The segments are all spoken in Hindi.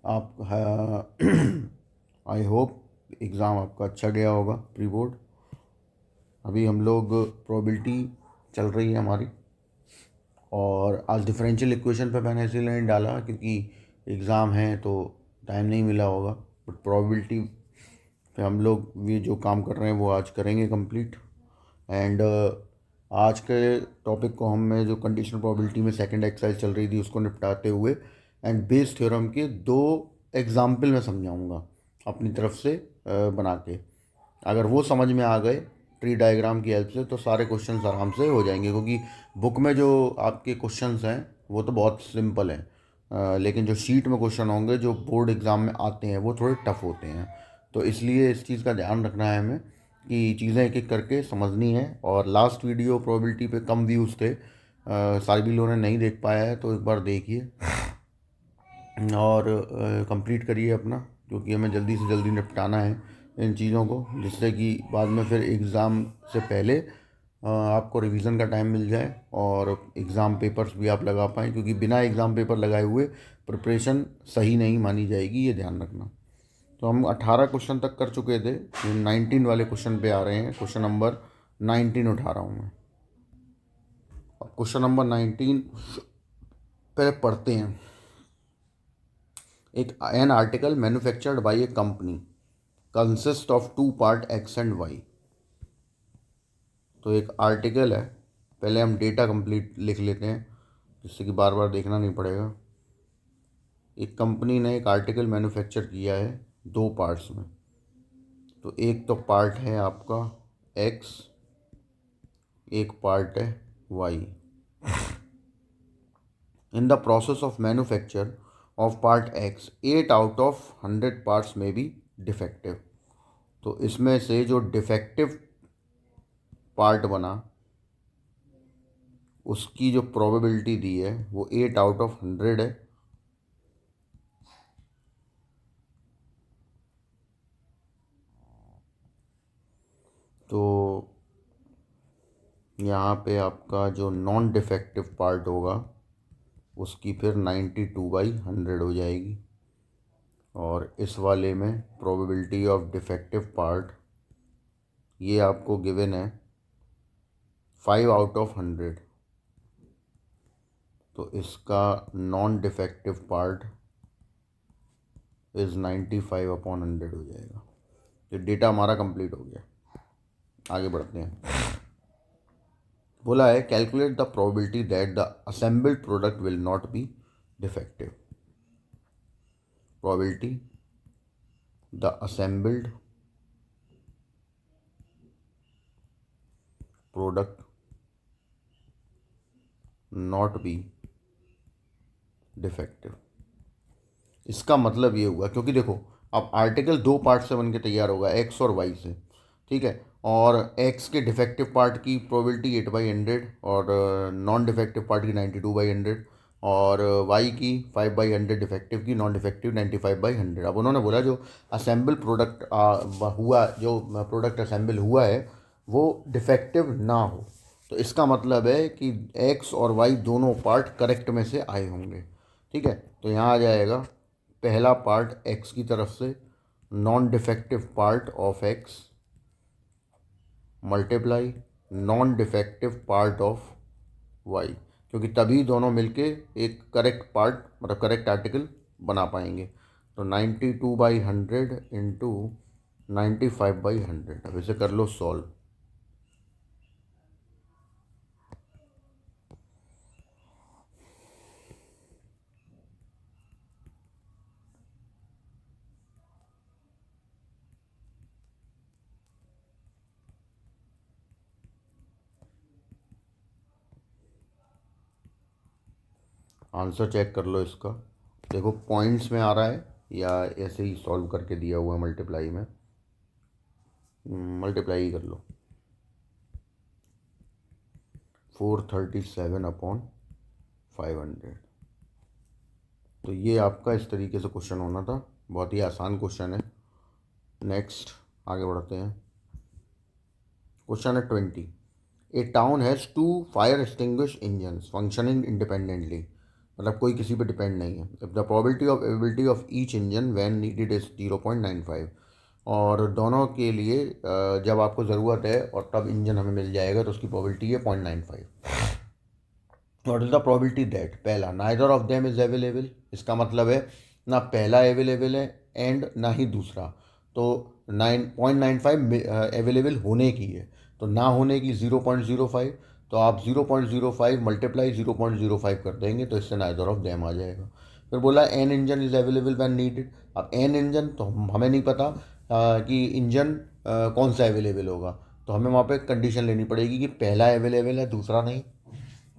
आप आई होप एग्ज़ाम आपका अच्छा गया होगा प्री बोर्ड। अभी हम लोग प्रोबेबिलिटी चल रही है हमारी, और आज डिफरेंशियल इक्वेशन पे मैंने इसलिए नहीं डाला क्योंकि एग्ज़ाम है तो टाइम नहीं मिला होगा। बट प्रोबेबिलिटी पे हम लोग ये जो काम कर रहे हैं वो आज करेंगे कंप्लीट। एंड आज के टॉपिक को हम जो कंडीशनल प्रोबेबिलिटी में सेकंड एक्सरसाइज चल रही थी उसको निपटाते हुए एंड बेस थ्योरम के दो एग्जाम्पल मैं समझाऊंगा अपनी तरफ से बना के। अगर वो समझ में आ गए ट्री डायग्राम की हेल्प से तो सारे क्वेश्चंस आराम से हो जाएंगे, क्योंकि बुक में जो आपके क्वेश्चंस हैं वो तो बहुत सिंपल हैं, लेकिन जो शीट में क्वेश्चन होंगे जो बोर्ड एग्ज़ाम में आते हैं वो थोड़े टफ होते हैं। तो इसलिए इस चीज़ का ध्यान रखना है हमें कि चीज़ें एक एक करके समझनी है। और लास्ट वीडियो प्रोबेबिलिटी पे कम व्यूज़ थे, सारे भी लोगों ने नहीं देख पाया है तो एक बार देखिए और कंप्लीट करिए अपना, क्योंकि हमें जल्दी से जल्दी निपटाना है इन चीज़ों को, जिससे कि बाद में फिर एग्ज़ाम से पहले आपको रिवीजन का टाइम मिल जाए और एग्ज़ाम पेपर्स भी आप लगा पाएँ, क्योंकि बिना एग्ज़ाम पेपर लगाए हुए प्रिपरेशन सही नहीं मानी जाएगी, ये ध्यान रखना। तो हम 18 क्वेश्चन तक कर चुके थे, 19 वाले क्वेश्चन पे आ रहे हैं। क्वेश्चन नंबर 19 उठा रहा हूँ मैं। अब क्वेश्चन नंबर 19 पे पढ़ते हैं। एक an article manufactured by a company consist of two part X and Y. तो एक आर्टिकल है, पहले हम डेटा कंप्लीट लिख लेते हैं जिससे कि बार बार देखना नहीं पड़ेगा। एक कंपनी ने एक आर्टिकल मैन्युफैक्चर किया है दो पार्ट्स में। तो एक तो पार्ट है आपका एक्स, एक पार्ट है Y. In the process of manufacture of part X 8 out of 100 parts में बी डिफेक्टिव। तो इसमें से जो डिफेक्टिव पार्ट बना उसकी जो प्रोबेबिलिटी दी है वो 8 आउट ऑफ 100 है। तो यहाँ पे आपका जो नॉन डिफेक्टिव पार्ट होगा उसकी फिर 92/100 हो जाएगी। और इस वाले में प्रोबेबिलिटी ऑफ डिफेक्टिव पार्ट ये आपको गिवन है 5 आउट ऑफ 100। तो इसका नॉन डिफेक्टिव पार्ट इज़ 95/100 हो जाएगा। तो डेटा हमारा कंप्लीट हो गया। आगे बढ़ते हैं। बोला है calculate the probability that the assembled product will not be defective. Probability the assembled product not be defective. इसका मतलब ये हुआ, क्योंकि देखो अब आर्टिकल दो पार्ट से बन के तैयार होगा, एक्स और वाई से, ठीक है। और एक्स के डिफेक्टिव पार्ट की प्रोबेबिलिटी 8/100 और नॉन डिफेक्टिव पार्ट की 92/100 और वाई की 5/100 डिफेक्टिव की, नॉन डिफेक्टिव 95/100। अब उन्होंने बोला जो असेंबल प्रोडक्ट हुआ, जो प्रोडक्ट असेंबल हुआ है वो डिफेक्टिव ना हो। तो इसका मतलब है कि एक्स और वाई दोनों पार्ट करेक्ट में से आए होंगे, ठीक है। तो यहाँ आ जाएगा पहला पार्ट एक्स की तरफ से non defective part of X multiply non defective part of Y, क्योंकि तभी दोनों मिलके एक करेक्ट पार्ट मतलब करेक्ट आर्टिकल बना पाएंगे। तो 92/100 इंटू 95/100। अब इसे कर लो सॉल्व। आंसर चेक कर लो इसका। देखो पॉइंट्स में आ रहा है या ऐसे ही सॉल्व करके दिया हुआ है मल्टीप्लाई में। मल्टीप्लाई ही कर लो। 437/500। तो ये आपका इस तरीके से क्वेश्चन होना था, बहुत ही आसान क्वेश्चन है। नेक्स्ट आगे बढ़ते हैं। क्वेश्चन है 20। A town has 2 fire extinguish engines functioning independently. मतलब कोई किसी पे डिपेंड नहीं है। The probability of availability of each engine when needed is 0.95। और दोनों के लिए जब आपको ज़रूरत है और तब इंजन हमें मिल जाएगा तो उसकी प्रोबेबिलिटी है 0.95। What is the probability that, पहला, neither of them is available, इसका मतलब है ना पहला अवेलेबल है एंड ना ही दूसरा। तो 9.95 अवेलेबल होने की है, तो ना होने की 0.05। तो आप 0.05 मल्टीप्लाई 0.05 कर देंगे तो इससे नाइदर ऑफ देम आ जाएगा। फिर बोला an engine is available when needed. अब एन इंजन तो हमें नहीं पता कि इंजन कौन सा अवेलेबल होगा, तो हमें वहाँ पे कंडीशन लेनी पड़ेगी कि पहला अवेलेबल है दूसरा नहीं,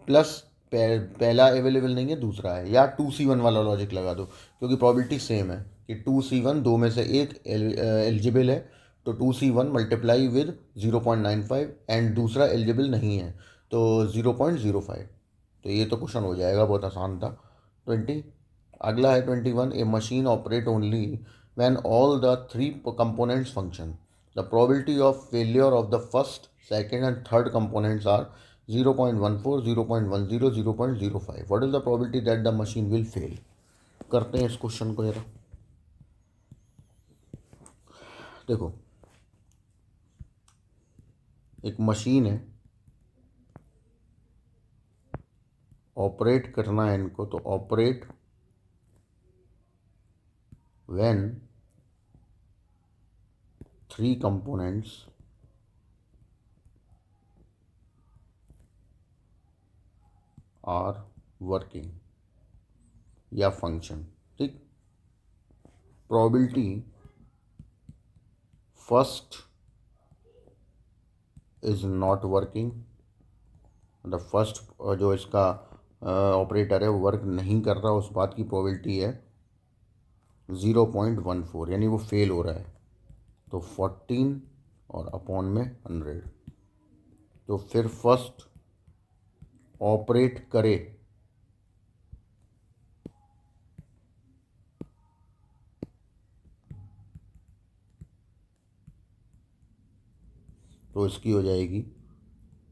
प्लस पहला अवेलेबल नहीं है दूसरा है, या 2C1 वाला लॉजिक लगा दो, क्योंकि प्रॉबिलिटी सेम है कि 2C1 दो में से एक एलिजिबल है। तो 2C1 मल्टीप्लाई विद 0.95 एंड दूसरा एलिजिबल नहीं है तो 0.05। तो ये तो क्वेश्चन हो जाएगा, बहुत आसान था। 20, अगला है 21, a machine operate only when all the three components function. The probability of failure of the first, second and third components are 0.14, 0.10, 0.05। What is the probability that the machine will fail. करते हैं इस क्वेश्चन को जरा। देखो, एक मशीन है, ऑपरेट करना है इनको, तो operate when three components are working या फंक्शन। ठीक, probability first is not working, मतलब फर्स्ट जो इसका ऑपरेटर है वो वर्क नहीं कर रहा, उस बात की प्रोबेबिलिटी है 0.14, यानी वो फेल हो रहा है। तो 14 और अपॉन में 100। तो फिर फर्स्ट ऑपरेट करे तो इसकी हो जाएगी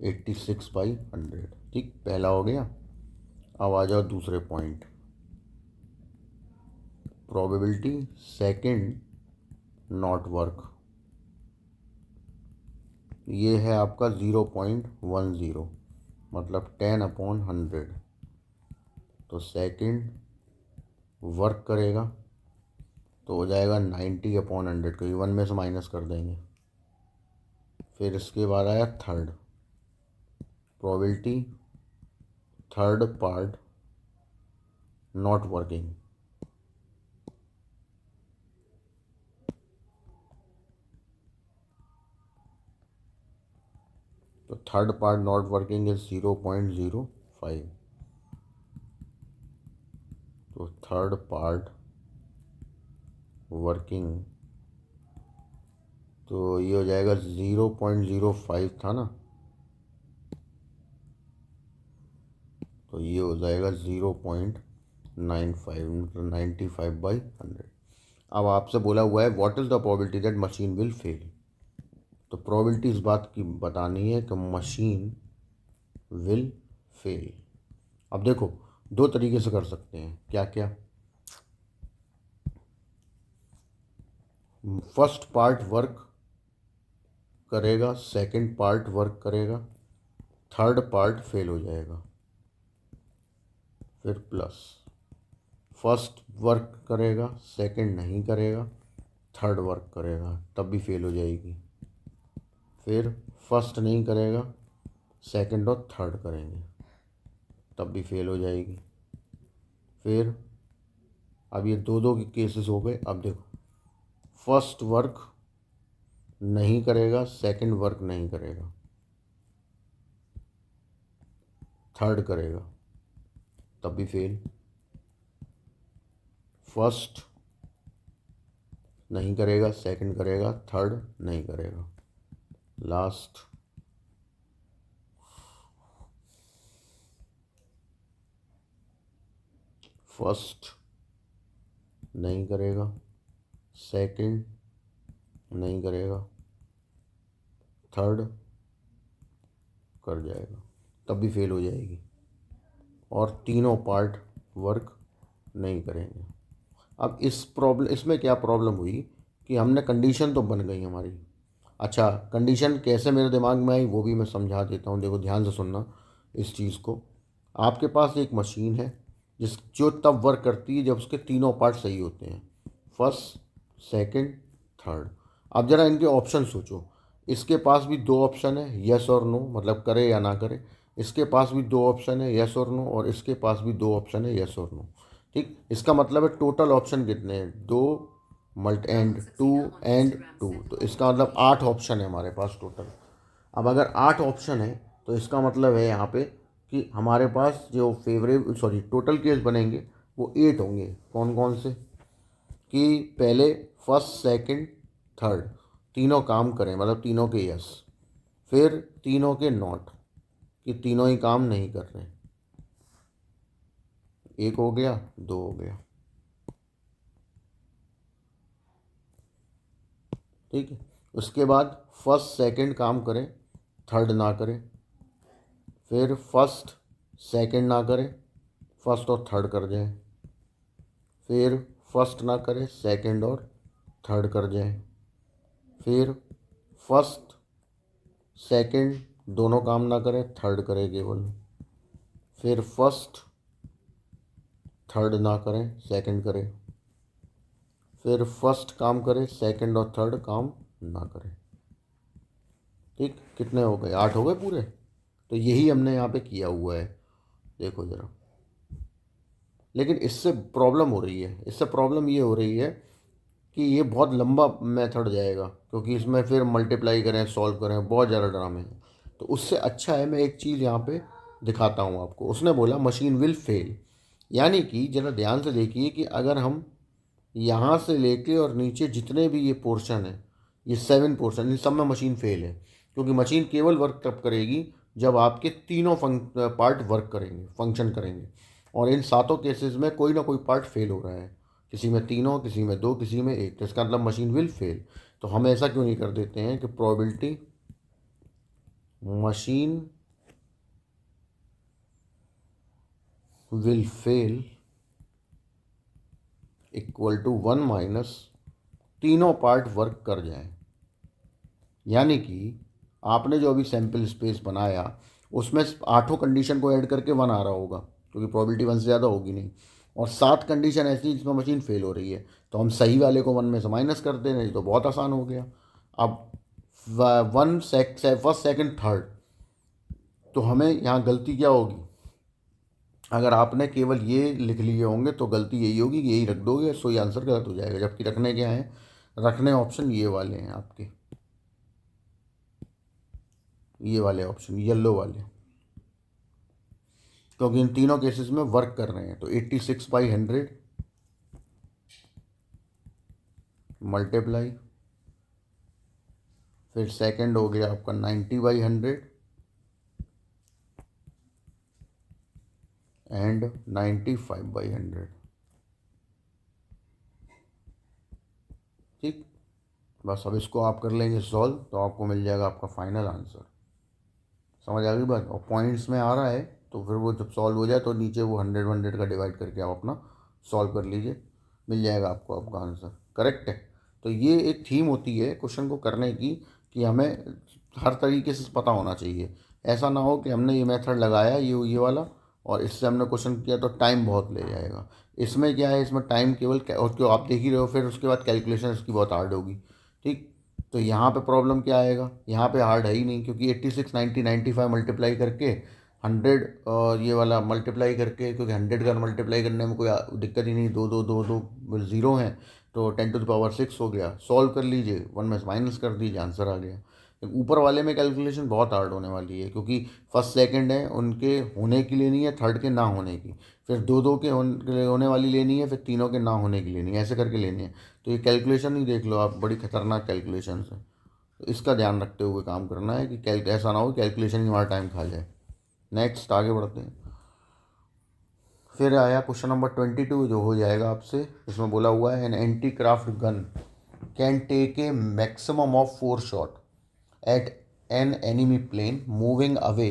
86/100। ठीक, पहला हो गया। अब आ जाओ दूसरे point, probability second not work. ये है आपका 0.10, मतलब 10/100। तो सेकंड वर्क करेगा तो हो जाएगा 90/100, को 1 में से माइनस कर देंगे। फिर इसके बाद आया third, probability third part not working. तो third part not working is 0.05। तो थर्ड पार्ट वर्किंग, तो ये हो जाएगा 0.05 था ना, तो ये हो जाएगा 0.95, मतलब 95/100। अब आपसे बोला हुआ है what is the probability that machine will fail. तो प्रोबेबिलिटी इस बात की बतानी है कि मशीन विल फेल। अब देखो, दो तरीके से कर सकते हैं, क्या क्या। फर्स्ट पार्ट वर्क करेगा, सेकंड पार्ट वर्क करेगा, थर्ड पार्ट फेल हो जाएगा। फिर प्लस फर्स्ट वर्क करेगा, सेकंड नहीं करेगा, थर्ड वर्क करेगा, तब भी फेल हो जाएगी। फिर फर्स्ट नहीं करेगा, सेकंड और थर्ड करेंगे, तब भी फेल हो जाएगी। फिर अब ये दो दो के केसेस हो गए। अब देखो, फर्स्ट वर्क नहीं करेगा, सेकंड वर्क नहीं करेगा, थर्ड करेगा, तब भी फेल। फर्स्ट नहीं करेगा, सेकंड करेगा, थर्ड नहीं करेगा, लास्ट फर्स्ट नहीं करेगा, सेकंड नहीं करेगा, थर्ड कर जाएगा, तब भी फेल हो जाएगी। और तीनों पार्ट वर्क नहीं करेंगे। अब इसमें क्या प्रॉब्लम हुई कि हमने कंडीशन तो बन गई हमारी। अच्छा, कंडीशन कैसे मेरे दिमाग में आई वो भी मैं समझा देता हूँ, देखो ध्यान से सुनना इस चीज़ को। आपके पास एक मशीन है जो तब वर्क करती है जब उसके तीनों पार्ट सही होते हैं, फर्स्ट, सेकंड, थर्ड। अब ज़रा इनके ऑप्शन सोचो। इसके पास भी दो ऑप्शन है, यस और नो, मतलब करे या ना करे। इसके पास भी दो ऑप्शन है, यस और नो, और इसके पास भी दो ऑप्शन है, यस और नो। ठीक, इसका मतलब है टोटल ऑप्शन कितने हैं, दो मल्ट एंड टू एंड टू, तो इसका मतलब 8 ऑप्शन है हमारे पास टोटल। अब अगर 8 ऑप्शन है तो इसका मतलब है यहाँ पे कि हमारे पास जो टोटल केस बनेंगे वो 8 होंगे। कौन कौन से? कि पहले फर्स्ट, सेकंड, थर्ड तीनों काम करें, मतलब तीनों के यस। फिर तीनों के नॉट, कि तीनों ही काम नहीं कर रहे। एक हो गया, दो हो गया। ठीक है, उसके बाद फर्स्ट सेकंड काम करें, थर्ड ना करें। फिर फर्स्ट सेकंड ना करें, फर्स्ट और थर्ड कर जाए। फिर फर्स्ट ना करें, सेकंड और थर्ड कर जाए। फिर फर्स्ट सेकंड दोनों काम ना करें, थर्ड करे केवल। फिर फर्स्ट थर्ड ना करें, सेकंड करें। फिर फर्स्ट काम करे, सेकंड और थर्ड काम ना करें। ठीक, कितने हो गए? 8 हो गए पूरे। तो यही हमने यहाँ पे किया हुआ है, देखो ज़रा। लेकिन इससे प्रॉब्लम हो रही है, इससे प्रॉब्लम ये हो रही है कि ये बहुत लंबा मेथड जाएगा, क्योंकि इसमें फिर मल्टीप्लाई करें, सॉल्व करें, बहुत ज़्यादा ड्रामे हैं। तो उससे अच्छा है मैं एक चीज़ यहाँ पे दिखाता हूँ आपको। उसने बोला मशीन विल फेल, यानी कि ज़रा ध्यान से देखिए कि अगर हम यहाँ से लेके और नीचे जितने भी ये पोर्शन है, ये 7 पोर्शन, इन सब में मशीन फेल है। क्योंकि मशीन केवल वर्क तब करेगी जब आपके तीनों पार्ट वर्क करेंगे, फंक्शन करेंगे। और इन सातों केसेस में कोई ना कोई पार्ट फेल हो रहा है, किसी में तीनों, किसी में दो, किसी में एक। तो इसका मतलब मशीन विल फेल। तो हम ऐसा क्यों नहीं कर देते हैं कि probability machine will fail equal to 1 minus तीनों पार्ट वर्क कर जाएं। यानी कि आपने जो अभी सैम्पल स्पेस बनाया उसमें 8 कंडीशन को ऐड करके 1 आ रहा होगा, क्योंकि प्रोबेबिलिटी 1 से ज़्यादा होगी नहीं। और 7 कंडीशन ऐसी जिसमें मशीन फेल हो रही है, तो हम सही वाले को 1 में से माइनस कर दे रहे हैं, तो बहुत आसान हो गया। अब फर्स्ट सेकंड थर्ड, तो हमें यहाँ गलती क्या होगी? अगर आपने केवल ये लिख लिए होंगे तो गलती यही होगी कि यही रख दोगे, सो ये आंसर गलत हो जाएगा। जबकि रखने क्या है? रखने ऑप्शन ये वाले हैं आपके, ये वाले ऑप्शन, येलो वाले, क्योंकि इन तीनों केसेस में वर्क कर रहे हैं। तो 86/100 मल्टीप्लाई, फिर सेकंड हो गया आपका 90/100 एंड 95/100। ठीक, बस अब इसको आप कर लेंगे सॉल्व, तो आपको मिल जाएगा आपका फाइनल आंसर। समझ आ गई बात? और पॉइंट्स में आ रहा है, तो फिर वो जब सॉल्व हो जाए तो नीचे वो 100 का डिवाइड करके आप अपना सॉल्व कर लीजिए, मिल जाएगा आपको आपका आंसर। करेक्ट है। तो ये एक थीम होती है क्वेश्चन को करने की, कि हमें हर तरीके से पता होना चाहिए। ऐसा ना हो कि हमने ये मेथड लगाया, ये वाला, और इससे हमने क्वेश्चन किया तो टाइम बहुत ले जाएगा। इसमें क्या है, इसमें टाइम केवल और क्यों आप देख ही रहे हो, फिर उसके बाद कैलकुलेशन इसकी बहुत हार्ड होगी। ठीक, तो यहाँ पे प्रॉब्लम क्या आएगा? यहाँ पे हार्ड है ही नहीं, क्योंकि 86, 90, 95 मल्टीप्लाई करके 100, और ये वाला मल्टीप्लाई करके, क्योंकि 100 का मल्टीप्लाई करने में कोई दिक्कत ही नहीं, दो दो दो दो ज़ीरो हैं, तो 10⁶ हो गया। सॉल्व कर लीजिए, 1 में से माइनस कर दीजिए, आंसर आ गया। ऊपर वाले में कैलकुलेशन बहुत हार्ड होने वाली है, क्योंकि फर्स्ट सेकंड है उनके होने की लेनी है, थर्ड के ना होने की, फिर दो दो के होने वाली लेनी है, फिर तीनों के ना होने की लेनी है, ऐसे करके लेनी है। तो ये कैलकुलेशन ही देख लो आप, बड़ी खतरनाक कैलकुलेशन है। तो इसका ध्यान रखते हुए काम करना है कि ऐसा ना हो कैलकुलेशन ही हमारा टाइम खा जाए। नेक्स्ट आगे बढ़ते हैं। फिर आया क्वेश्चन नंबर 22, जो हो जाएगा आपसे। इसमें बोला हुआ है an anti craft gun can take a maximum of 4 shot at an enemy plane moving away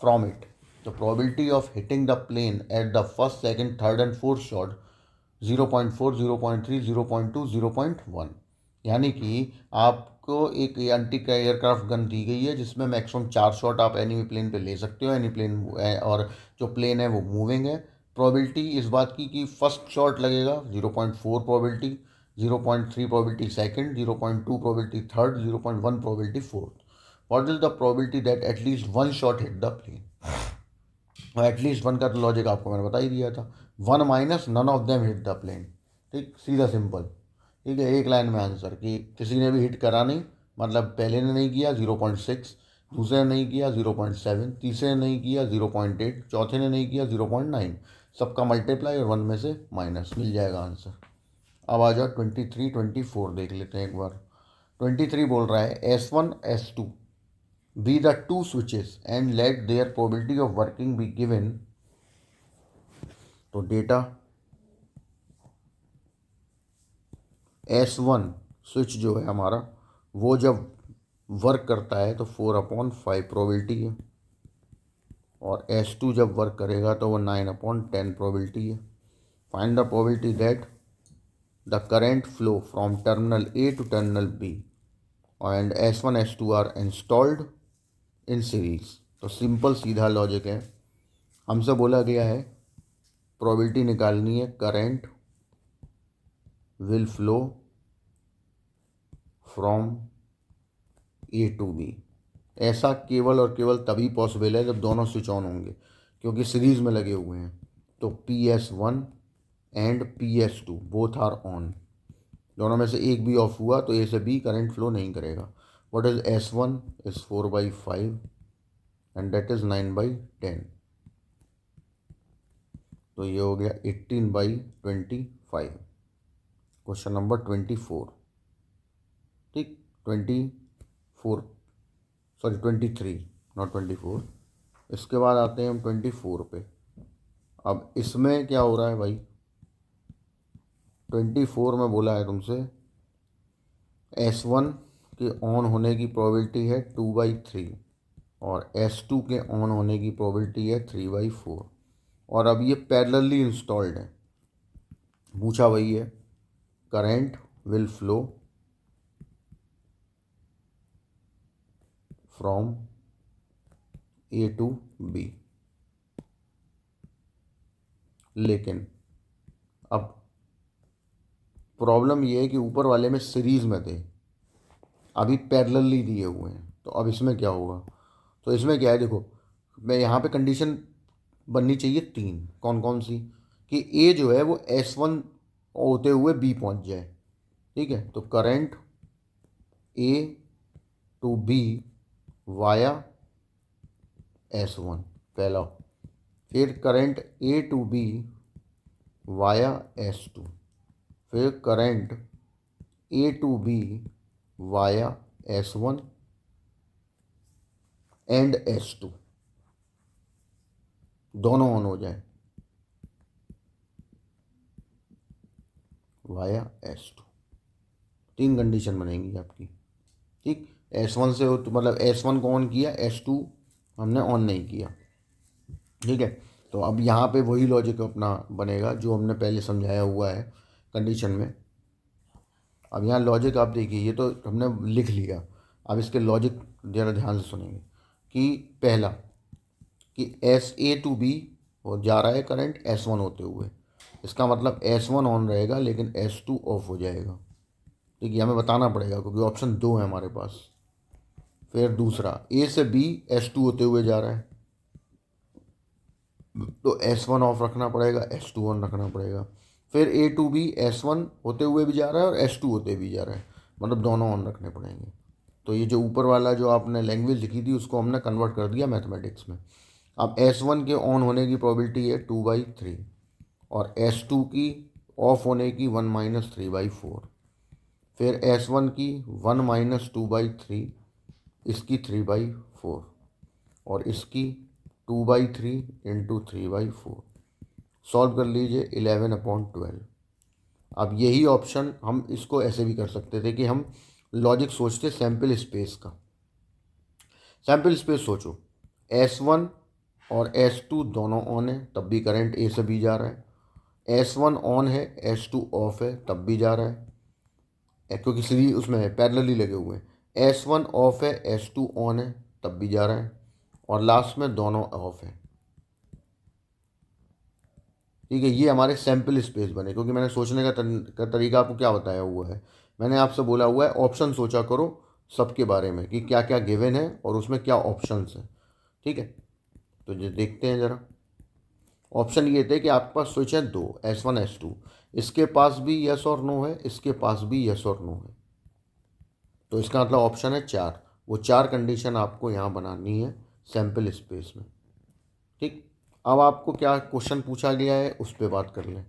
from it. तो probability of hitting the plane at the first, second, third and fourth shot 0.4, 0.3, 0.2, 0.1। यानी कि आपको एक एंटी एयरक्राफ्ट गन दी गई है जिसमें मैक्सिमम 4 शॉट आप एनिमी प्लेन पे ले सकते हो, एनी प्लेन, और जो प्लेन है वो मूविंग है। प्रोबेबिलिटी इस बात की कि फर्स्ट शॉट लगेगा 0.4 probability, 0.3 probability second, 0.2 probability third, 0.1 probability fourth. What is the probability that at least one shot hit the plane? और एटलीस्ट वन का तो लॉजिक आपको मैंने बता ही दिया था, one minus none of them hit the plane. ठीक, सीधा सिंपल। ठीक है, एक लाइन में आंसर कि किसी ने भी हिट करा नहीं, मतलब पहले ने नहीं किया 0.6, दूसरे ने नहीं किया 0.7, तीसरे ने नहीं किया 0.8, चौथे ने नहीं किया 0.9, सबका मल्टीप्लाई और वन में से माइनस, मिल जाएगा आंसर। अब आ जाओ 23, 24 देख लेते हैं एक बार। 23 बोल रहा है S1 S2 be the two switches and let their probability of working be given। तो डेटा S1 स्विच जो है हमारा, वो जब वर्क करता है तो 4/5 प्रोबेबिलिटी है, और S2 जब वर्क करेगा तो वो 9/10 प्रोबेबिलिटी है। Find the probability that the current flow from terminal A to terminal B and S1 S2 are installed in series. तो सिंपल सीधा लॉजिक है, हमसे बोला गया है प्रोबेबिलिटी निकालनी है current will flow from A to B। ऐसा केवल और केवल तभी पॉसिबल है जब दोनों स्विच ऑन होंगे, क्योंकि सीरीज में लगे हुए हैं। तो PS1 and PS2 both are on, दोनों में से एक भी ऑफ हुआ तो A से B करंट फ्लो नहीं करेगा। What is S1 is 4/5 and that is 9/10। तो ये हो गया 18/25। Question number 24। ठीक, 24, सॉरी 23, नॉट 24। इसके बाद आते हैं हम 24 पे। अब इसमें क्या हो रहा है भाई, 24 में बोला है तुमसे S1 के ऑन होने की प्रोबेबिलिटी है 2/3 और S2 के ऑन होने की प्रोबेबिलिटी है 3/4, और अब ये पैरेलली इंस्टॉल्ड है। पूछा वही है, current will flow from A to B। लेकिन अब प्रॉब्लम ये है कि ऊपर वाले में सीरीज में थे, अभी पैरेलली दिए हुए हैं, तो अब इसमें क्या होगा? तो इसमें क्या है, देखो मैं यहाँ पे कंडीशन बननी चाहिए 3, कौन कौन सी, कि ए जो है वो S1 होते हुए B पहुँच जाए। ठीक है, तो current A to B via S1 पहला, फिर current A to B via S2, फिर current A to B via S1 and S2, दोनों ऑन हो जाए वाया S2। 3 कंडीशन बनेंगी आपकी। ठीक, S1 से हो तो मतलब S1 को ऑन किया, S2 हमने ऑन नहीं किया। ठीक है, तो अब यहाँ पे वही लॉजिक अपना बनेगा जो हमने पहले समझाया हुआ है कंडीशन में। अब यहाँ लॉजिक आप देखिए, ये तो हमने लिख लिया, अब इसके लॉजिक ज़रा ध्यान से सुनेंगे। कि पहला कि SA टू B हो जा रहा है करंट S1 होते हुए, इसका मतलब S1 ऑन रहेगा लेकिन S2 ऑफ हो जाएगा। ठीक है, हमें बताना पड़ेगा क्योंकि ऑप्शन 2 है हमारे पास। फिर दूसरा, A से B S2 होते हुए जा रहा है, तो S1 ऑफ रखना पड़ेगा, S2 ऑन रखना पड़ेगा। फिर A टू B S1 होते हुए भी जा रहा है और S2 होते भी जा रहा है, मतलब दोनों ऑन रखने पड़ेंगे। तो ये जो ऊपर वाला जो आपने लैंग्वेज लिखी थी उसको हमने कन्वर्ट कर दिया मैथमेटिक्स में। अब S1 के ऑन होने की प्रोबेबिलिटी है 2/3 और S2 की ऑफ होने की 1 - 3/4। फिर S1 की 1 - 2/3, इसकी 3/4 और इसकी 2/3 इंटू 3/4। सॉल्व कर लीजिए 11/12। अब यही ऑप्शन हम इसको ऐसे भी कर सकते थे कि हम लॉजिक सोचते सैम्पल स्पेस का। सैम्पल स्पेस सोचो, S1 और S2 दोनों ऑन है तब भी करंट ए से बी जा रहा है। S1 ऑन है, S2 ऑफ है तब भी जा रहा है, क्योंकि सीधी उसमें है, पैरेलली लगे हुए हैं। S1 ऑफ है, S2 ऑन है तब भी जा रहा है, और लास्ट में दोनों ऑफ है। ठीक है, ये हमारे सैम्पल स्पेस बने, क्योंकि मैंने सोचने का तरीका आपको क्या बताया हुआ है। मैंने आपसे बोला हुआ है ऑप्शन सोचा करो सबके बारे में कि क्या क्या गिवन है और उसमें क्या ऑप्शंस हैं। ठीक है, तो ये देखते हैं ज़रा। ऑप्शन ये थे कि आपके पास स्विच है दो, S1 S2, इसके पास भी यस और नो है, इसके पास भी यस और नो है, तो इसका मतलब ऑप्शन है चार। वो चार कंडीशन आपको यहाँ बनानी है सैम्पल स्पेस में। ठीक, अब आपको क्या क्वेश्चन पूछा गया है उस पर बात कर लें।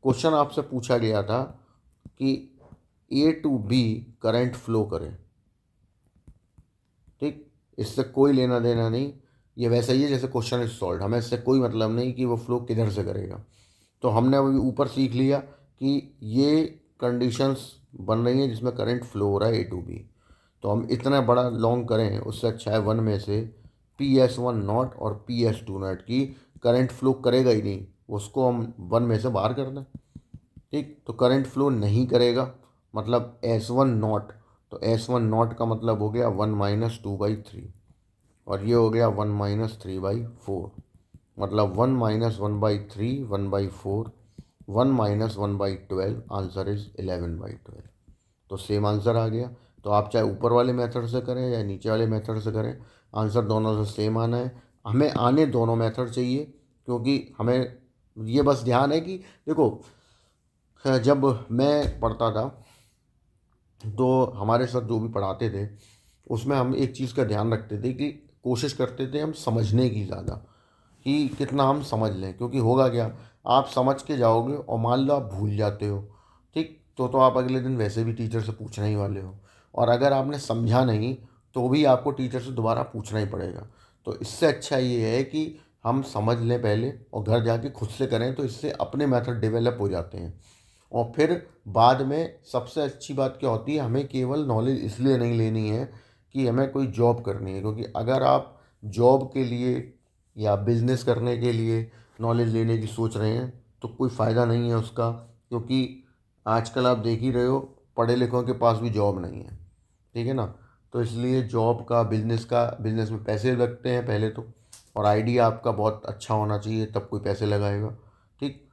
क्वेश्चन आपसे पूछा गया था कि ए टू बी करंट फ्लो करें। ठीक, इससे कोई लेना देना नहीं, ये वैसा ही है जैसे क्वेश्चन इज सॉल्व, हमें इससे कोई मतलब नहीं कि वो फ्लो किधर से करेगा। तो हमने अभी ऊपर सीख लिया कि ये कंडीशंस बन रही हैं जिसमें करंट फ्लो हो रहा है ए टू बी। तो हम इतना बड़ा लॉन्ग करें उससे अच्छा है वन में से PS1 नॉट और PS2 नॉट की करंट फ्लो करेगा ही नहीं, उसको हम वन में से बाहर कर दें। ठीक, तो करंट फ्लो नहीं करेगा मतलब S1 नॉट, तो S1 नॉट का मतलब हो गया 1 - 2/3, और ये हो गया 1 - 3/4, मतलब 1 - 1/3, 1/4, 1 - 1/12, आंसर इज 11/12। तो सेम आंसर आ गया। तो आप चाहे ऊपर वाले मेथड से करें या नीचे वाले मेथड से करें, आंसर दोनों से सेम आना है। हमें आने दोनों मेथड चाहिए, क्योंकि हमें ये बस ध्यान है कि देखो, जब मैं पढ़ता था तो हमारे साथ जो भी पढ़ाते थे उसमें हम एक चीज़ का ध्यान रखते थे कि कोशिश करते थे हम समझने की ज़्यादा, कि कितना हम समझ लें। क्योंकि होगा क्या, आप समझ के जाओगे और मान लो आप भूल जाते हो, ठीक, तो आप अगले दिन वैसे भी टीचर से पूछने ही वाले हो। और अगर आपने समझा नहीं तो भी आपको टीचर से दोबारा पूछना ही पड़ेगा। तो इससे अच्छा ये है कि हम समझ लें पहले और घर जाके खुद से करें, तो इससे अपने मेथड डेवलप हो जाते हैं। और फिर बाद में सबसे अच्छी बात क्या होती है, हमें केवल नॉलेज इसलिए नहीं लेनी है कि हमें कोई जॉब करनी है, क्योंकि अगर आप जॉब के लिए या बिजनेस करने के लिए नॉलेज लेने की सोच रहे हैं तो कोई फ़ायदा नहीं है उसका, क्योंकि आजकल आप देख ही रहे हो पढ़े लिखों के पास भी जॉब नहीं है। ठीक है ना, तो इसलिए जॉब का, बिजनेस में पैसे लगते हैं पहले तो, और आइडिया आपका बहुत अच्छा होना चाहिए तब कोई पैसे लगाएगा। ठीक,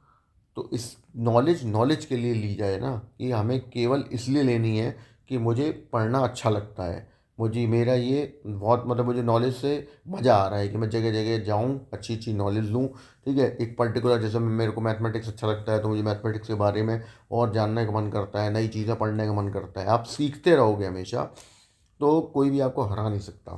तो इस नॉलेज नॉलेज के लिए ली जाए ना, कि हमें केवल इसलिए लेनी है कि मुझे पढ़ना अच्छा लगता है, मुझे मेरा ये बहुत मतलब मुझे नॉलेज से मज़ा आ रहा है कि मैं जगह जगह जाऊँ, अच्छी अच्छी नॉलेज लूँ। ठीक है, एक पर्टिकुलर जैसे मेरे को मैथमेटिक्स अच्छा लगता है तो मुझे मैथमेटिक्स के बारे में और जानने का मन करता है, नई चीज़ें पढ़ने का मन करता है। आप सीखते रहोगे हमेशा, तो कोई भी आपको हरा नहीं सकता।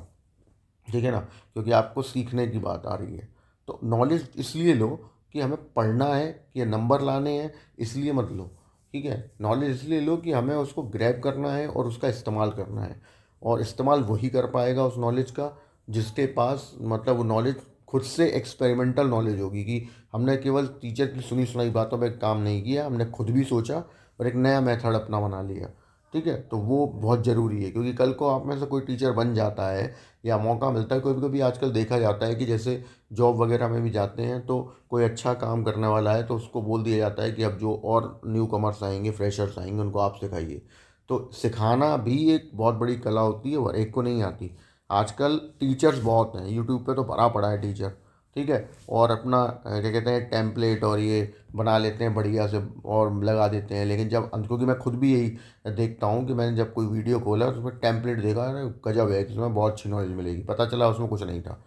ठीक है ना, क्योंकि आपको सीखने की बात आ रही है। तो नॉलेज इसलिए लो कि हमें पढ़ना है कि नंबर लाने हैं, इसलिए मत लो। ठीक है, नॉलेज इसलिए लो कि हमें उसको ग्रैब करना है और उसका इस्तेमाल करना है। और इस्तेमाल वही कर पाएगा उस नॉलेज का जिसके पास मतलब वो नॉलेज खुद से एक्सपेरिमेंटल नॉलेज होगी, कि हमने केवल टीचर की सुनी सुनाई बातों पर काम नहीं किया, हमने खुद भी सोचा और एक नया मेथड अपना बना लिया। ठीक है, तो वो बहुत ज़रूरी है, क्योंकि कल को आप में से कोई टीचर बन जाता है या मौका मिलता है, कभी कभी आजकल देखा जाता है कि जैसे जॉब वगैरह में भी जाते हैं तो कोई अच्छा काम करने वाला है तो उसको बोल दिया जाता है कि अब जो और न्यू कमर्स आएंगे, फ्रेशर्स आएंगे, उनको आप सिखाइए। तो सिखाना भी एक बहुत बड़ी कला होती है और एक को नहीं आती। आजकल टीचर्स बहुत हैं, यूट्यूब पे तो भरा पड़ा है टीचर। ठीक है, और अपना क्या कहते हैं टेम्पलेट और ये बना लेते हैं बढ़िया से और लगा देते हैं, लेकिन जब क्योंकि मैं खुद भी यही देखता हूँ कि मैंने जब कोई वीडियो खोला उसमें टेम्पलेट देखा, अरे गजब है, इसमें बहुत अच्छी नॉलेज मिलेगी, पता चला उसमें कुछ नहीं था।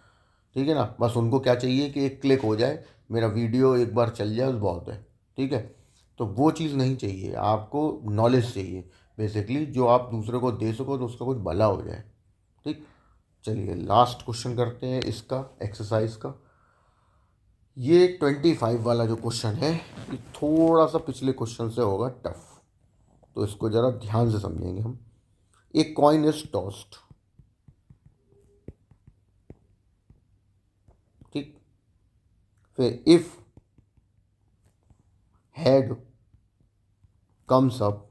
ठीक है ना, बस उनको क्या चाहिए कि एक क्लिक हो जाए, मेरा वीडियो एक बार चल जाए, उस बहुत है। ठीक है, तो वो चीज़ नहीं चाहिए, आपको नॉलेज चाहिए बेसिकली, जो आप दूसरे को दे सको तो उसका कुछ भला हो जाए। ठीक, चलिए लास्ट क्वेश्चन करते हैं इसका, एक्सरसाइज का। ये 25 वाला जो क्वेश्चन है ये थोड़ा सा पिछले क्वेश्चन से होगा टफ, तो इसको ज़रा ध्यान से समझेंगे हम। एक कॉइन इज टॉस्ड, ठीक, फिर इफ हेड कम्स अप,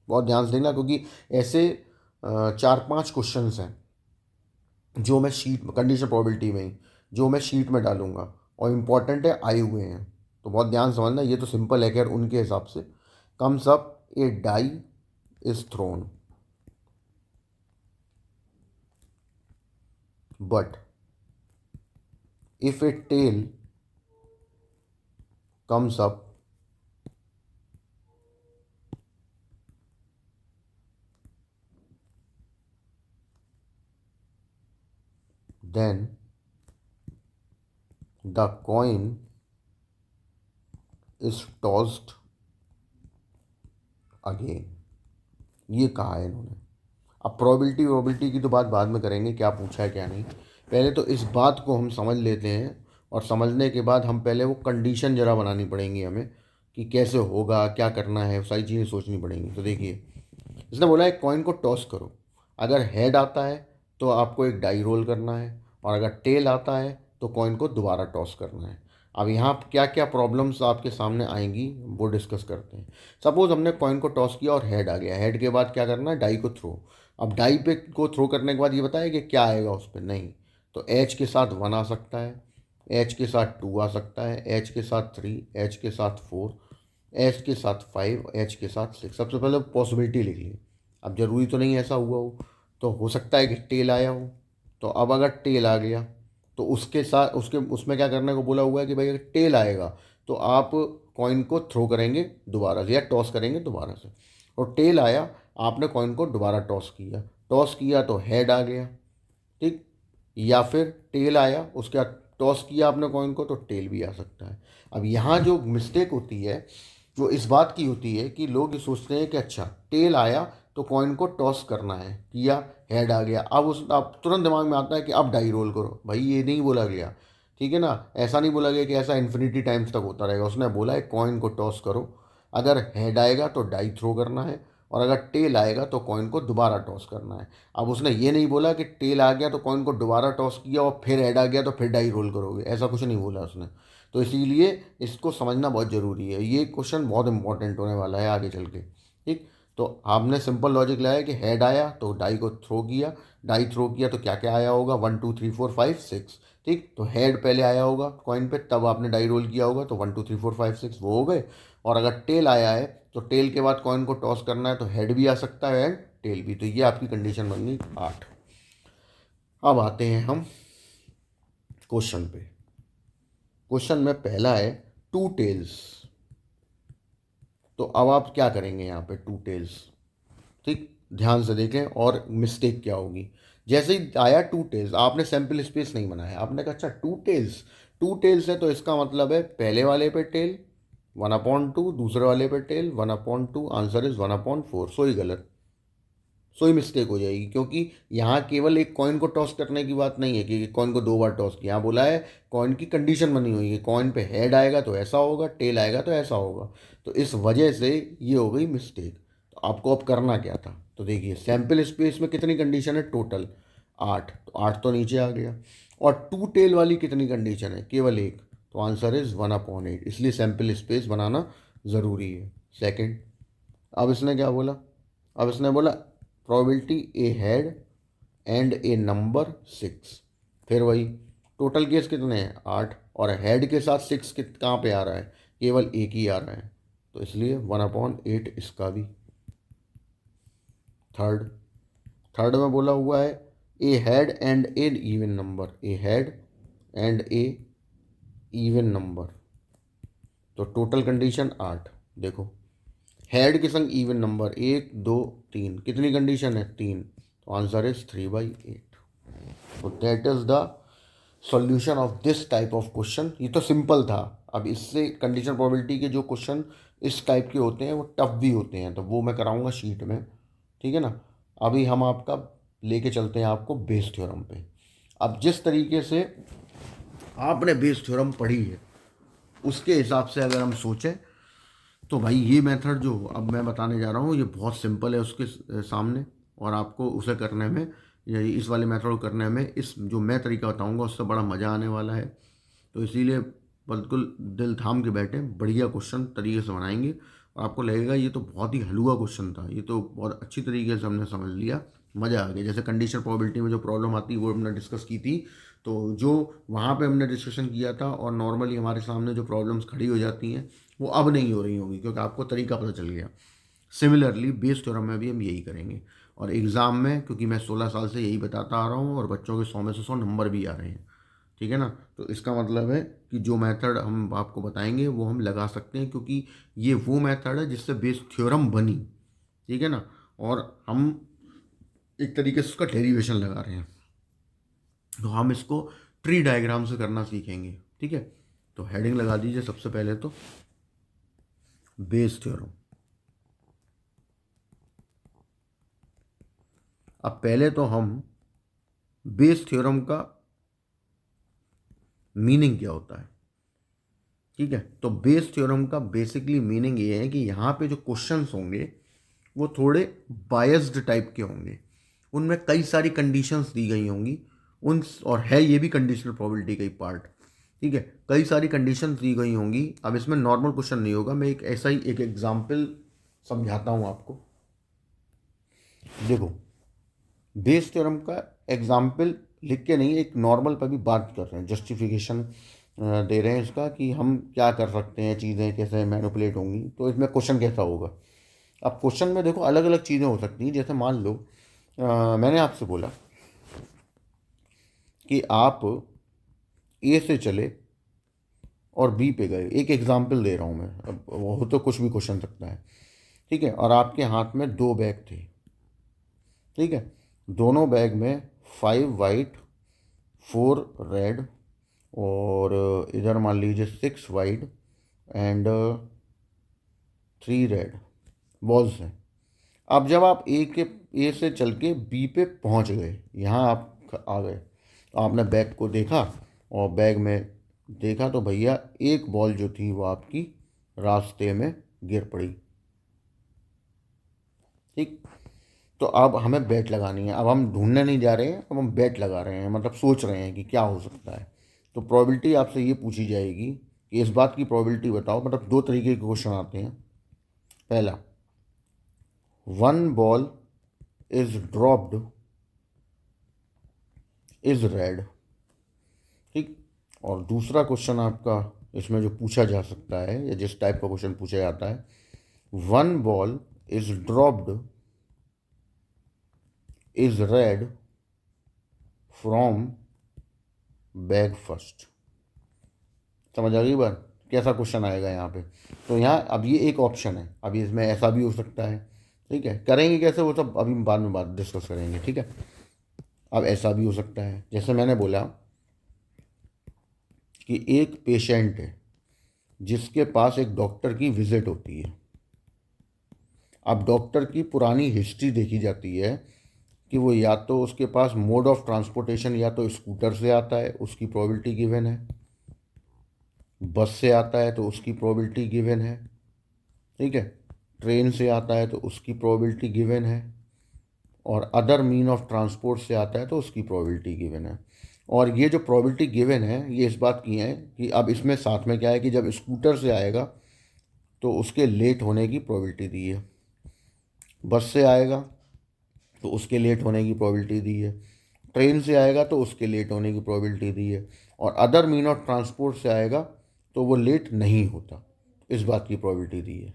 बहुत ध्यान से देखना क्योंकि ऐसे चार पांच क्वेश्चंस हैं। जो मैं शीट कंडीशन प्रोबेबिलिटी में ही जो मैं शीट में डालूंगा, और इम्पॉर्टेंट है आए हुए हैं, तो बहुत ध्यान से समझना, ये तो सिंपल है खैर उनके हिसाब से। Comes up a die is thrown, but if a tail comes up, then the coin is tossed again। ये कहा है इन्होंने। अब प्रोबेबिलिटी की तो बात बाद में करेंगे, क्या पूछा है क्या नहीं। पहले तो इस बात को हम समझ लेते हैं, और समझने के बाद हम पहले वो कंडीशन ज़रा बनानी पड़ेंगी हमें, कि कैसे होगा, क्या करना है, सारी चीज़ें सोचनी पड़ेंगी। तो देखिए, इसने बोला है कॉइन को टॉस करो, अगर हेड आता है तो आपको एक डाई रोल करना है, और अगर टेल आता है तो कॉइन को दोबारा टॉस करना है। अब यहाँ क्या क्या प्रॉब्लम्स आपके सामने आएंगी वो डिस्कस करते हैं। सपोज हमने कॉइन को टॉस किया और हेड आ गया, हेड के बाद क्या करना है, डाई को थ्रो। अब डाई पे को थ्रो करने के बाद ये बताया कि क्या आएगा उस पर, नहीं तो एच के साथ 1 आ सकता है, एच के साथ 2 आ सकता है, एच के साथ 3, एच के साथ 4, एच के साथ 5, एच के साथ 6। सबसे पहले पॉसिबिलिटी लिख ली। अब ज़रूरी तो नहीं ऐसा हुआ हो, तो हो सकता है कि टेल आया हो। तो अब अगर टेल आ गया तो उसके साथ उसमें क्या करने को बोला हुआ है कि भाई अगर टेल आएगा तो आप कॉइन को थ्रो करेंगे दोबारा से, या टॉस करेंगे दोबारा से। और टेल आया, आपने कॉइन को दोबारा टॉस किया तो हेड आ गया, ठीक। या फिर टेल आया, उसके बाद टॉस किया आपने कॉइन को तो टेल भी आ सकता है। अब यहाँ जो मिस्टेक होती है वो इस बात की होती है कि लोग ये सोचते हैं कि अच्छा टेल आया तो कॉइन को टॉस करना है, किया, हेड आ गया, अब तुरंत दिमाग में आता है कि अब डाई रोल करो। भाई ये नहीं बोला गया, ठीक है ना, ऐसा नहीं बोला गया कि ऐसा इन्फिनिटी टाइम्स तक होता रहेगा। उसने बोला है कॉइन को टॉस करो, अगर हेड आएगा तो डाई थ्रो करना है, और अगर टेल आएगा तो कॉइन को दोबारा टॉस करना है। अब उसने ये नहीं बोला कि टेल आ गया तो कॉइन को दोबारा टॉस किया और फिर हेड आ गया तो फिर डाई रोल करोगे, ऐसा कुछ नहीं बोला उसने। तो इसीलिए इसको समझना बहुत ज़रूरी है, ये क्वेश्चन बहुत इंपॉर्टेंट होने वाला है आगे चल के, ठीक। तो आपने सिंपल लॉजिक लाया कि हेड आया तो डाई को थ्रो किया, डाई थ्रो किया तो क्या क्या आया होगा, 1 2 3 4 5 6, ठीक। तो हेड पहले आया होगा कॉइन पे, तब आपने डाई रोल किया होगा, तो 1 2 3 4 5 6 वो हो गए। और अगर टेल आया है तो टेल के बाद कॉइन को टॉस करना है, तो हेड भी आ सकता है एंड टेल भी। तो ये आपकी कंडीशन बन गई 8। अब आते हैं हम क्वेश्चन पे। क्वेश्चन में पहला है टू टेल्स। तो अब आप क्या करेंगे यहाँ पे, टू टेल्स, ठीक। ध्यान से देखें और मिस्टेक क्या होगी। जैसे ही आया टू टेल्स, आपने सैम्पल स्पेस नहीं बनाया, आपने कहा अच्छा टू टेल्स है तो इसका मतलब है पहले वाले पे टेल 1/2, दूसरे वाले पे टेल 1/2, आंसर इज 1/4। सो ही गलत, सो ही मिस्टेक हो जाएगी, क्योंकि यहाँ केवल एक कॉइन को टॉस करने की बात नहीं है कि कॉइन को 2 बार टॉस किया। यहाँ बोला है कॉइन की कंडीशन बनी हुई है, कॉइन पे हेड आएगा तो ऐसा होगा, टेल आएगा तो ऐसा होगा। तो इस वजह से ये हो गई मिस्टेक। तो आपको अब करना क्या था, तो देखिए सैम्पल स्पेस में कितनी कंडीशन है टोटल, 8, तो 8 तो नीचे आ गया। और टू टेल वाली कितनी कंडीशन है, केवल एक, तो आंसर इज 1/8, इसलिए सैम्पल स्पेस बनाना ज़रूरी है। सेकेंड, अब इसने क्या बोला, अब इसने बोला probability A head and A number 6। फिर वही टोटल केस कितने हैं 8, और हेड के साथ 6 कहाँ पे आ रहा है, केवल एक ही आ रहा है, तो इसलिए 1/8 इसका भी। थर्ड, थर्ड में बोला हुआ है a head and a even number, a head and a even number, तो टोटल कंडीशन 8। देखो हेड के संग इवन नंबर 1 2 3, कितनी कंडीशन है 3, तो आंसर इज 3/8। तो that is the solution of this type of question. ये तो सिंपल था। अब इससे कंडीशन प्रोबेबिलिटी के जो क्वेश्चन इस टाइप के होते हैं वो टफ भी होते हैं, तो वो मैं कराऊंगा शीट में, ठीक है ना। अभी हम आपका लेके चलते हैं आपको बेस थ्योरम पे। अब जिस तरीके से आपने बेस थ्योरम पढ़ी है उसके हिसाब से अगर हम सोचें तो भाई ये मेथड जो अब मैं बताने जा रहा हूँ ये बहुत सिंपल है उसके सामने, और आपको उसे करने में, या इस वाले मेथड को करने में, इस जो मैं तरीका बताऊँगा उससे बड़ा मज़ा आने वाला है। तो इसीलिए बिल्कुल दिल थाम के बैठे, बढ़िया क्वेश्चन तरीके से बनाएंगे, और आपको लगेगा ये तो बहुत ही हलवा क्वेश्चन था, ये तो बहुत अच्छी तरीके से हमने समझ लिया। मज़ा आ गया। जैसे कंडीशनल प्रोबेबिलिटी में जो प्रॉब्लम आती है वो हमने डिस्कस की थी, तो जो वहाँ पे हमने डिस्कशन किया था और नॉर्मली हमारे सामने जो प्रॉब्लम्स खड़ी हो जाती हैं वो अब नहीं हो रही होंगी, क्योंकि आपको तरीका पता चल गया। सिमिलरली बेस थ्योरम में भी हम यही करेंगे। और एग्ज़ाम में, क्योंकि मैं 16 साल से यही बताता आ रहा हूँ और बच्चों के 100 में से 100 नंबर भी आ रहे हैं, ठीक है ना, तो इसका मतलब है कि जो मेथड हम आपको बताएंगे वो हम लगा सकते हैं, क्योंकि ये वो मेथड है जिससे बेस थ्योरम बनी, ठीक है ना। और हम एक तरीके से उसका डेरिवेशन लगा रहे हैं, तो हम इसको ट्री डायग्राम से करना सीखेंगे, ठीक है। तो हेडिंग लगा दीजिए सबसे पहले तो बेस थ्योरम। अब पहले तो हम बेस थ्योरम का मीनिंग क्या होता है, ठीक है। तो बेस थ्योरम का बेसिकली मीनिंग ये है कि यहाँ पे जो क्वेश्चंस होंगे वो थोड़े बायस्ड टाइप के होंगे, उनमें कई सारी कंडीशंस दी गई होंगी, उन और है ये भी कंडीशनल प्रोबेबिलिटी का ही पार्ट, ठीक है। कई सारी कंडीशंस दी गई होंगी। अब इसमें नॉर्मल क्वेश्चन नहीं होगा, मैं एक ऐसा ही एक एग्जाम्पल समझाता हूँ आपको। देखो, बेस थ्योरम का एग्जाम्पल लिख के नहीं, एक नॉर्मल पर भी बात कर रहे हैं, जस्टिफिकेशन दे रहे हैं इसका कि हम क्या कर सकते हैं, चीज़ें कैसे मैनिपुलेट होंगी, तो इसमें क्वेश्चन कैसा होगा। अब क्वेश्चन में देखो अलग अलग चीज़ें हो सकती हैं। जैसे मान लो मैंने आपसे बोला कि आप ए से चले और बी पे गए, एक एग्जाम्पल दे रहा हूँ मैं, अब वो तो कुछ भी क्वेश्चन सकता है, ठीक है। और आपके हाथ में 2 बैग थे, ठीक है। दोनों बैग में 5 वाइट 4 रेड और इधर मान लीजिए 6 वाइट एंड 3 रेड बॉल्स हैं। अब जब आप ए से चल के बी पे पहुंच गए, यहाँ आप आ गए, तो आपने बैग को देखा और बैग में देखा तो भैया एक बॉल जो थी वो आपकी रास्ते में गिर पड़ी, ठीक। तो अब हमें बेट लगानी है। अब हम ढूंढने नहीं जा रहे हैं, अब हम बेट लगा रहे हैं, मतलब सोच रहे हैं कि क्या हो सकता है। तो प्रोबेबिलिटी आपसे ये पूछी जाएगी कि इस बात की प्रोबेबिलिटी बताओ। मतलब 2 तरीके के क्वेश्चन आते हैं। पहला, 1 ball is dropped is red, ठीक। और दूसरा क्वेश्चन आपका इसमें जो पूछा जा सकता है या जिस टाइप का क्वेश्चन पूछा जाता है, 1 ball is dropped is red from bag first. समझ आ गई बात, कैसा क्वेश्चन आएगा यहाँ पे। तो यहाँ अब ये एक ऑप्शन है, अभी इसमें ऐसा भी हो सकता है, ठीक है। करेंगे कैसे वो सब अभी बाद में बात डिस्कस करेंगे, ठीक है। अब ऐसा भी हो सकता है, जैसे मैंने बोला कि एक पेशेंट है जिसके पास एक डॉक्टर की विजिट होती है। अब डॉक्टर की पुरानी हिस्ट्री देखी जाती है कि वो या तो उसके पास मोड ऑफ ट्रांसपोर्टेशन या तो स्कूटर से आता है, उसकी प्रोबेबिलिटी गिवन है, बस से आता है तो उसकी प्रोबेबिलिटी गिवन है, ठीक है, ट्रेन से आता है तो उसकी प्रोबेबिलिटी गिवन है, और अदर मीन ऑफ ट्रांसपोर्ट से आता है तो उसकी प्रोबेबिलिटी गिवन है। और ये जो प्रोबेबिलिटी गिवन है ये इस बात की है कि अब इसमें साथ में क्या है कि जब स्कूटर से आएगा तो उसके लेट होने की प्रोबेबिलिटी दी है, बस से आएगा तो उसके लेट होने की प्रोबेबिलिटी दी है, ट्रेन से आएगा तो उसके लेट होने की प्रोबेबिलिटी दी है, और अदर मीन ऑफ ट्रांसपोर्ट से आएगा तो वो लेट नहीं होता, इस बात की प्रोबेबिलिटी दी है,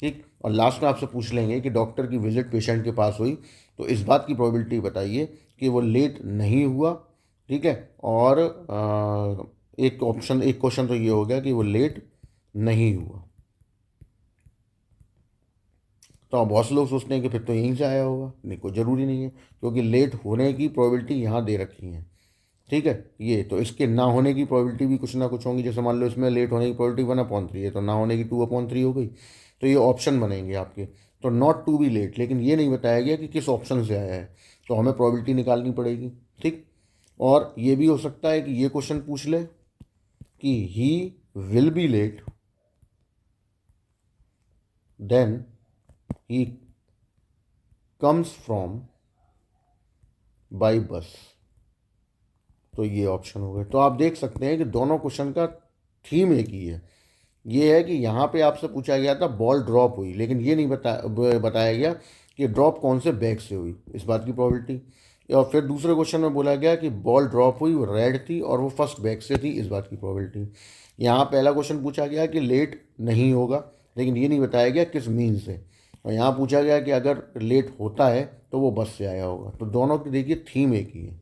ठीक। और लास्ट में आपसे पूछ लेंगे कि डॉक्टर की विजिट पेशेंट के पास हुई तो इस बात की प्रोबेबिलिटी बताइए कि वो लेट नहीं हुआ, ठीक है। और एक क्वेश्चन तो ये हो गया कि वो लेट नहीं हुआ। तो अब बहुत से लोग सोचते हैं कि फिर तो यहीं से आया होगा, नहीं, कोई ज़रूरी नहीं है, क्योंकि लेट होने की प्रोबेबिलिटी यहाँ दे रखी है, ठीक है। ये तो इसके ना होने की प्रोबेबिलिटी भी कुछ ना कुछ होंगी। जैसे मान लो इसमें लेट होने की प्रोबेबिलिटी 1/3 है, तो ना होने की 2/3 हो गई। तो ये ऑप्शन बनेंगे आपके। तो नॉट टू बी लेट, लेकिन ये नहीं बताया गया कि किस ऑप्शन से आया है, तो हमें प्रोबेबिलिटी निकालनी पड़ेगी, ठीक। और ये भी हो सकता है कि ये क्वेश्चन पूछ ले कि he will be late then he comes from by bus, तो ये ऑप्शन हो गए। तो आप देख सकते हैं कि दोनों क्वेश्चन का थीम एक ही है। ये है कि यहाँ पे आपसे पूछा गया था बॉल ड्रॉप हुई, लेकिन ये नहीं बताया गया कि ड्रॉप कौन से बैग से हुई, इस बात की प्रोबेबिलिटी। और फिर दूसरे क्वेश्चन में बोला गया कि बॉल ड्रॉप हुई, वो रेड थी और वो फर्स्ट बैग से थी, इस बात की प्रोबेबिलिटी। यहाँ पहला क्वेश्चन पूछा गया कि लेट नहीं होगा, लेकिन ये नहीं बताया गया किस मीन से। और यहाँ पूछा गया कि अगर लेट होता है तो वो बस से आया होगा। तो दोनों की देखिए थीम एक ही है,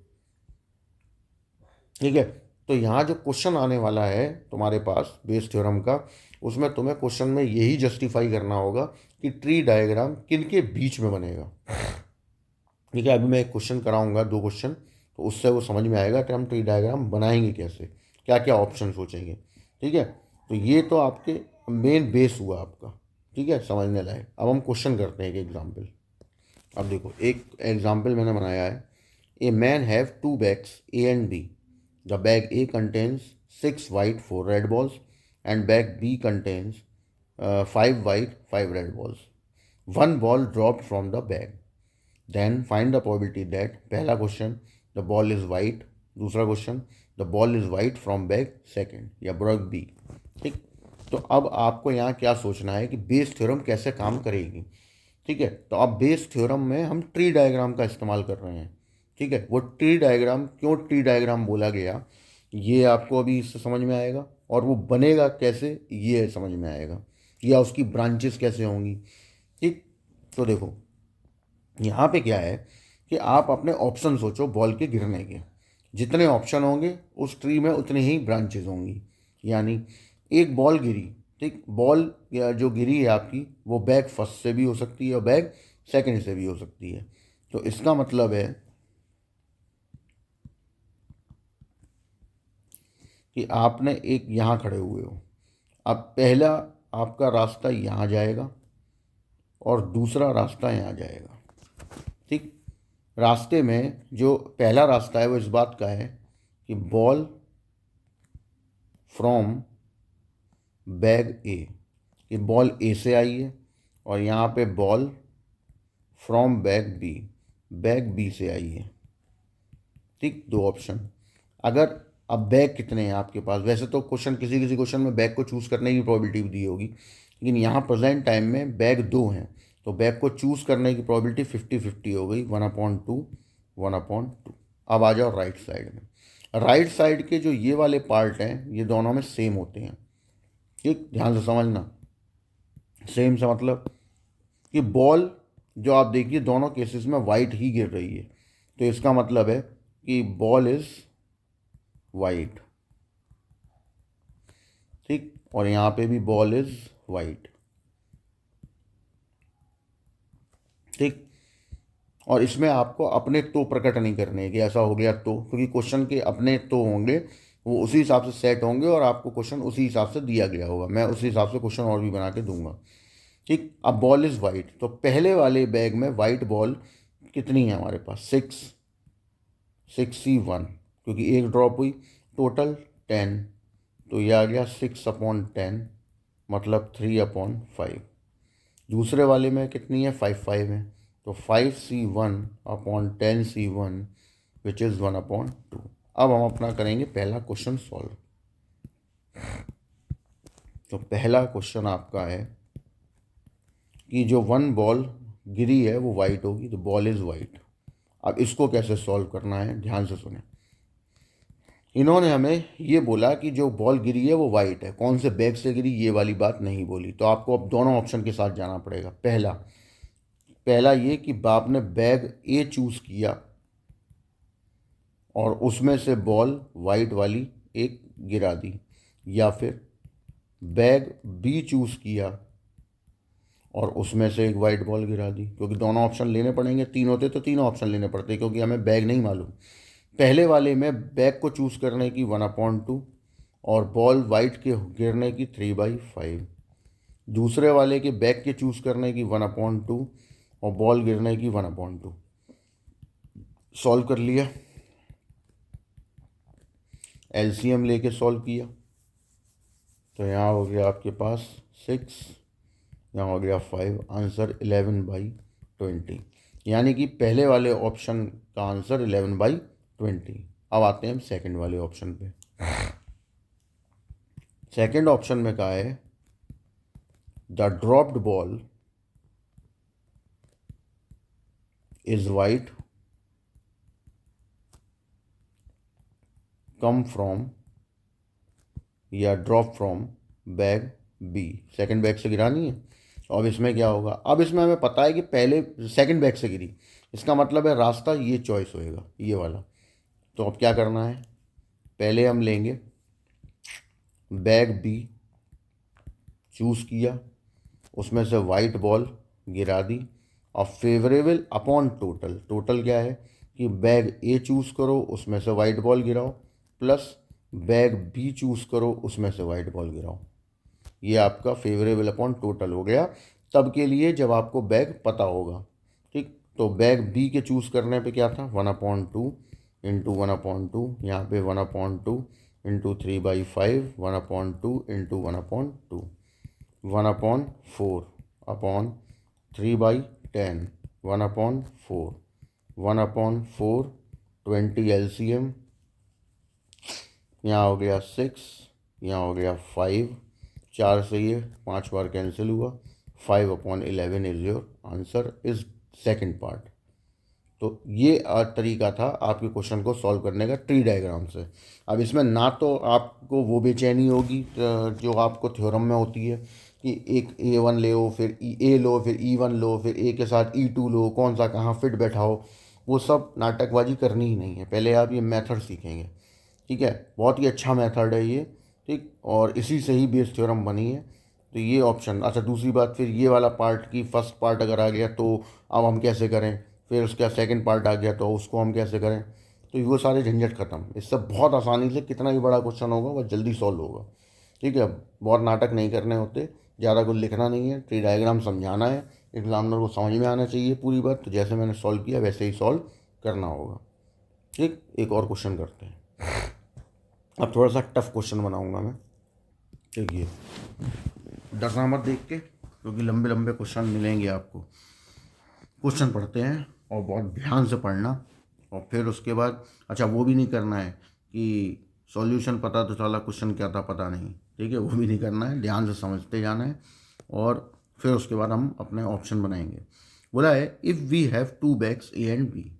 ठीक है। तो यहाँ जो क्वेश्चन आने वाला है तुम्हारे पास बेस थ्योरम का, उसमें तुम्हें क्वेश्चन में यही जस्टिफाई करना होगा कि ट्री डायग्राम किन के बीच में बनेगा, ठीक है। अभी मैं एक क्वेश्चन कराऊंगा, दो क्वेश्चन, तो उससे वो समझ में आएगा कि हम ट्री डायग्राम बनाएंगे कैसे, क्या क्या ऑप्शन सोचेंगे, ठीक है। तो ये तो आपके मेन बेस हुआ आपका, ठीक है, समझने लायक। अब हम क्वेश्चन करते हैं एक एग्जाम्पल। अब देखो एक एग्जाम्पल मैंने बनाया है। A man have two bags A and B. The bag A contains 6 white 4 red balls and bag B contains 5 white 5 red balls. One ball dropped from the bag. Then find the probability that, पहला question, the ball is white, दूसरा question, the ball is white from bag second या ब्रॉक बी, ठीक। तो अब आपको यहाँ क्या सोचना है कि बेस थ्योरम कैसे काम करेगी, ठीक है। तो अब बेस थ्योरम में हम ट्री डायग्राम का इस्तेमाल कर रहे हैं, ठीक है। वो ट्री डायग्राम क्यों ट्री डायग्राम बोला गया, ये आपको अभी इससे समझ में आएगा, और वो बनेगा कैसे ये समझ में आएगा, या उसकी ब्रांचेस कैसे होंगी, ठीक। तो देखो यहाँ पे क्या है कि आप अपने ऑप्शन सोचो बॉल के गिरने के। जितने ऑप्शन होंगे उस ट्री में उतनी ही ब्रांचेज होंगी। यानी एक बॉल गिरी, ठीक, बॉल या जो गिरी है आपकी वो बैग फर्स्ट से भी हो सकती है और बैग सेकंड से भी हो सकती है। तो इसका मतलब है कि आपने एक यहाँ खड़े हुए हो, अब पहला आपका रास्ता यहाँ जाएगा और दूसरा रास्ता यहाँ जाएगा, ठीक। रास्ते में जो पहला रास्ता है वो इस बात का है कि बॉल फ्रॉम बैग ए, ये बॉल ए से आई है, और यहाँ पे बॉल फ्रॉम बैग बी से आई है, ठीक। दो ऑप्शन। अगर अब बैग कितने हैं आपके पास, वैसे तो क्वेश्चन किसी किसी क्वेश्चन में बैग को चूज़ करने की प्रोबेबिलिटी दी होगी, लेकिन यहाँ प्रेजेंट टाइम में बैग दो हैं, तो बैग को चूज़ करने की प्रोबेबिलिटी 50-50 हो गई, 1/2 1/2। अब आ जाओ राइट साइड में। राइट साइड के जो ये वाले पार्ट हैं ये दोनों में सेम होते हैं, ठीक, ध्यान से समझना। सेम से मतलब कि बॉल जो आप देखिए दोनों केसेस में वाइट ही गिर रही है, तो इसका मतलब है कि बॉल इज वाइट, ठीक। और यहाँ पे भी बॉल इज वाइट, ठीक। और इसमें आपको अपने तो प्रकट नहीं करने हैं कि ऐसा हो गया तो, क्योंकि क्वेश्चन के अपने तो होंगे, वो उसी हिसाब से सेट होंगे और आपको क्वेश्चन उसी हिसाब से दिया गया होगा। मैं उसी हिसाब से क्वेश्चन और भी बना के दूंगा, ठीक। अब बॉल इज़ वाइट, तो पहले वाले बैग में वाइट बॉल कितनी है हमारे पास, 6C1, क्योंकि एक ड्रॉप हुई, टोटल 10, तो ये आ गया 6/10, मतलब 3/5। दूसरे वाले में कितनी है, 5 है, तो 5C1/10C1 विच इज़ 1/2। अब हम अपना करेंगे पहला क्वेश्चन सॉल्व। तो पहला क्वेश्चन आपका है कि जो वन बॉल गिरी है वो वाइट होगी, तो बॉल इज़ वाइट। अब इसको कैसे सॉल्व करना है, ध्यान से सुने। इन्होंने हमें ये बोला कि जो बॉल गिरी है वो वाइट है, कौन से बैग से गिरी ये वाली बात नहीं बोली, तो आपको अब दोनों ऑप्शन के साथ जाना पड़ेगा। पहला ये कि आपने बैग ए चूज़ किया और उसमें से बॉल वाइट वाली एक गिरा दी, या फिर बैग बी चूज़ किया और उसमें से एक वाइट बॉल गिरा दी, क्योंकि दोनों ऑप्शन लेने पड़ेंगे। तीन होते तो तीनों ऑप्शन लेने पड़ते, क्योंकि हमें बैग नहीं मालूम। पहले वाले में बैग को चूज़ करने की 1/2 और बॉल वाइट के गिरने की 3/5। दूसरे वाले के बैग के चूज़ करने की 1/2 और बॉल गिरने की 1/2। सॉल्व कर लिया, एलसीएम लेके सॉल्व किया, तो यहाँ हो गया आपके पास 6, यहाँ हो गया 5, आंसर 11/20। यानी कि पहले वाले ऑप्शन का आंसर 11/20। अब आते हैं हम सेकंड वाले ऑप्शन पे। सेकंड ऑप्शन में कहा है the dropped ball is white come from या drop from bag B, second bag से गिरा नहीं है। अब इसमें क्या होगा, अब इसमें हमें पता है कि पहले सेकंड बैग से गिरी, इसका मतलब है रास्ता ये चॉइस होएगा, ये वाला। तो अब क्या करना है, पहले हम लेंगे बैग बी, चूज़ किया, उसमें से वाइट बॉल गिरा दी, और फेवरेबल अपॉन टोटल, टोटल क्या है कि बैग ए चूज़ करो उसमें से वाइट बॉल गिराओ, प्लस बैग बी चूज़ करो उसमें से वाइट बॉल गिराओ। ये आपका फेवरेबल अपॉन टोटल हो गया, तब के लिए जब आपको बैग पता होगा। ठीक, तो बैग बी के चूज़ करने पे क्या था, 1/2 इंटू 1/2, यहाँ पे 1/2 इंटू 3/5, 1/2 इंटू 1/2, 1/4 अपॉन 3/10, 1/4, 1/4, 20 LCM, यहाँ हो गया 6, यहाँ हो गया 5, 4 से ये 5 बार कैंसिल हुआ, 5/11 is your answer, is second part. तो ये तरीका था आपके क्वेश्चन को सॉल्व करने का ट्री डायग्राम से। अब इसमें ना तो आपको वो बेचैनी होगी जो आपको थ्योरम में होती है कि एक A1 ले लो, फिर ए लो, फिर E1 लो, फिर ए के साथ E2 लो, कौन सा कहाँ फिट बैठाओ, वो सब नाटकबाजी करनी ही नहीं है। पहले आप ये मेथड सीखेंगे, ठीक है। बहुत ही अच्छा मेथड है ये, ठीक, और इसी से ही बेस थ्योरम बनी है। तो ये ऑप्शन, अच्छा दूसरी बात, फिर ये वाला पार्ट की फर्स्ट पार्ट अगर आ गया तो अब हम कैसे करें, फिर उसका सेकंड पार्ट आ गया तो उसको हम कैसे करें, तो वो सारे झंझट खत्म। इससे बहुत आसानी से कितना भी बड़ा क्वेश्चन होगा वह जल्दी सॉल्व होगा, ठीक है। बहुत नाटक नहीं करने होते, ज़्यादा कुछ लिखना नहीं है, ट्री डायग्राम समझाना है, एग्जामिनर को समझ में आना चाहिए पूरी बात। तो जैसे मैंने सॉल्व किया वैसे ही सॉल्व करना होगा, ठीक। एक और क्वेश्चन करते हैं, अब थोड़ा सा टफ क्वेश्चन बनाऊंगा मैं, देखिए डरना मत देख के, क्योंकि लंबे लंबे क्वेश्चन मिलेंगे आपको। क्वेश्चन पढ़ते हैं और बहुत ध्यान से पढ़ना, और फिर उसके बाद अच्छा वो भी नहीं करना है कि सॉल्यूशन पता तो चला क्वेश्चन क्या था पता नहीं, ठीक है, वो भी नहीं करना है, ध्यान से समझते जाना है, और फिर उसके बाद हम अपने ऑप्शन बनाएंगे। बोला है if we have 2 bags A and B,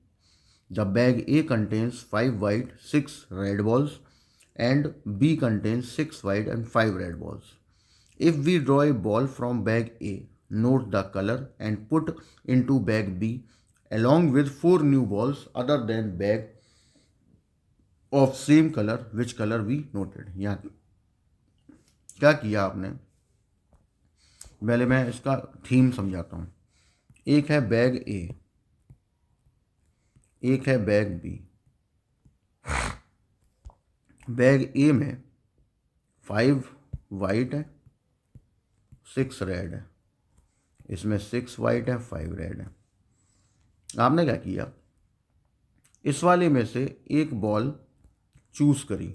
the bag A contains 5 white 6 red balls and B contains 6 white and 5 red balls. If we draw a ball from bag A, note the color and put into bag B along with 4 new balls other than bag of same color, which color we noted। यहाँ क्या किया आपने, पहले मैं इसका थीम समझाता हूँ। एक है बैग ए, एक है बैग बी। बैग ए में 5 वाइट है 6 रेड है, इसमें 6 वाइट है 5 रेड है। आपने क्या किया, इस वाले में से एक बॉल चूज करी,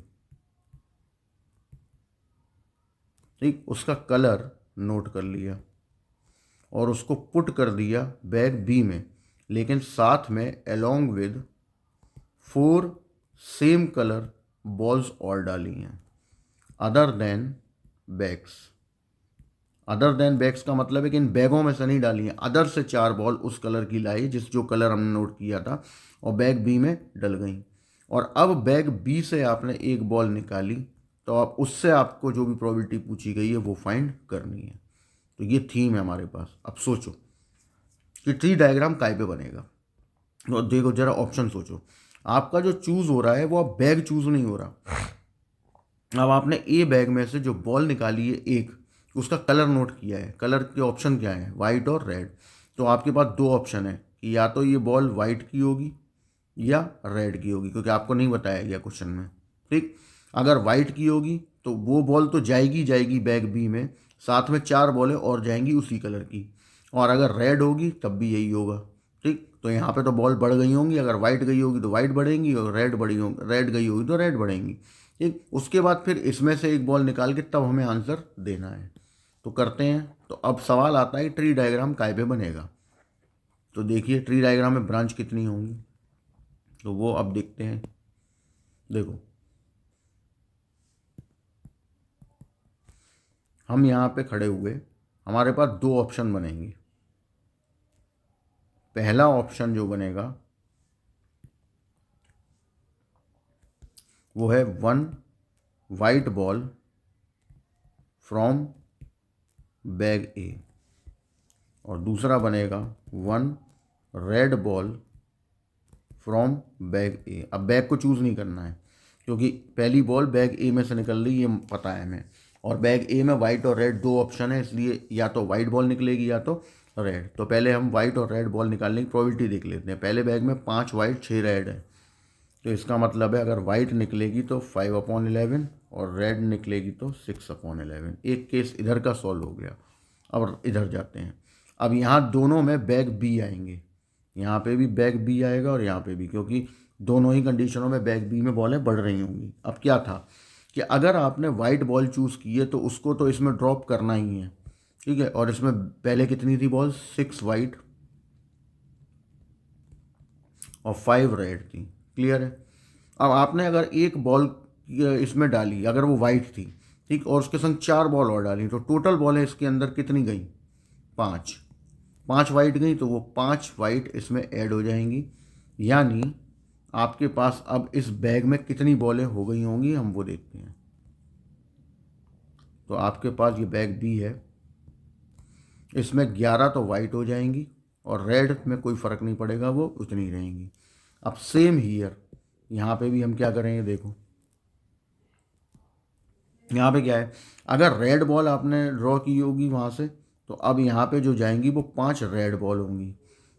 ठीक, उसका कलर नोट कर लिया और उसको पुट कर दिया बैग बी में, लेकिन साथ में along with 4 same colour balls और डाली हैं other than bags. Other than bags का मतलब है कि इन बैगों में से नहीं डाली हैं, अदर से 4 बॉल उस कलर की लाई जिस जो कलर हमने नोट किया था, और बैग बी में डल गई। और अब बैग बी से आपने एक बॉल निकाली, तो आप उससे आपको जो भी प्रोबेबिलिटी पूछी गई है वो फाइंड करनी है। तो ये थीम है हमारे पास। अब सोचो कि ट्री डायग्राम काय पे बनेगा, तो देखो जरा ऑप्शन सोचो। आपका जो चूज हो रहा है वो अब बैग चूज नहीं हो रहा। अब आपने ए बैग में से जो बॉल निकाली है एक, उसका कलर नोट किया है। कलर के ऑप्शन क्या है, वाइट और रेड। तो आपके पास 2 ऑप्शन है कि या तो ये बॉल वाइट की होगी या रेड की होगी, क्योंकि आपको नहीं बताया गया क्वेश्चन में, ठीक। अगर वाइट की होगी तो वो बॉल तो जाएगी जाएगी बैग बी में, साथ में 4 बॉलें और जाएंगी उसी कलर की। और अगर रेड होगी तब भी यही होगा, ठीक। तो यहाँ पे तो बॉल बढ़ गई होंगी, अगर वाइट गई होगी तो वाइट बढ़ेंगी, और रेड बढ़ी होगी, रेड गई होगी तो रेड बढ़ेंगी, ठीक। उसके बाद फिर इसमें से एक बॉल निकाल के तब हमें आंसर देना है। तो करते हैं। तो अब सवाल आता है ट्री डायग्राम काय पे बनेगा। तो देखिए ट्री डायग्राम में ब्रांच कितनी होंगी, तो वो अब देखते हैं। देखो हम यहाँ पे खड़े हुए, हमारे पास 2 ऑप्शन बनेंगे। पहला ऑप्शन जो बनेगा वो है 1 वाइट बॉल फ्रॉम बैग ए, और दूसरा बनेगा 1 रेड बॉल फ्रॉम बैग ए। अब बैग को चूज़ नहीं करना है क्योंकि पहली बॉल बैग ए में से निकल रही, ये पता है हमें, और बैग ए में वाइट और रेड दो ऑप्शन है, इसलिए या तो वाइट बॉल निकलेगी या तो रेड। तो पहले हम वाइट और रेड बॉल निकालने की प्रोबेबिलिटी देख लेते हैं। पहले बैग में 5 वाइट 6 रेड है, तो इसका मतलब है अगर वाइट निकलेगी तो 5/11 और रेड निकलेगी तो 6/11। एक केस इधर का सॉल्व हो गया। अब इधर जाते हैं। अब यहाँ दोनों में बैग बी आएंगे, यहाँ पे भी बैग बी आएगा और यहाँ पे भी, क्योंकि दोनों ही कंडीशनों में बैग बी में बॉलें बढ़ रही होंगी। अब क्या था कि अगर आपने वाइट बॉल चूज़ की है तो उसको तो इसमें ड्रॉप करना ही है, ठीक है। और इसमें पहले कितनी थी बॉल, 6 वाइट और 5 रेड थी, क्लियर है। अब आपने अगर एक बॉल इसमें डाली, अगर वो वाइट थी, ठीक, और उसके संग 4 बॉल और डाली, तो टोटल बॉलें इसके अंदर कितनी गई, 5 वाइट गई, तो वो 5 वाइट इसमें ऐड हो जाएंगी। यानी आपके पास अब इस बैग में कितनी बॉलें हो गई होंगी, हम वो देखते हैं। तो आपके पास ये बैग बी है, इसमें 11 तो वाइट हो जाएंगी और रेड में कोई फ़र्क नहीं पड़ेगा, वो उतनी ही रहेंगी। अब सेम हीयर यहाँ पे भी हम क्या करेंगे, देखो यहाँ पे क्या है, अगर रेड बॉल आपने ड्रॉ की होगी वहाँ से, तो अब यहाँ पे जो जाएंगी वो 5 रेड बॉल होंगी,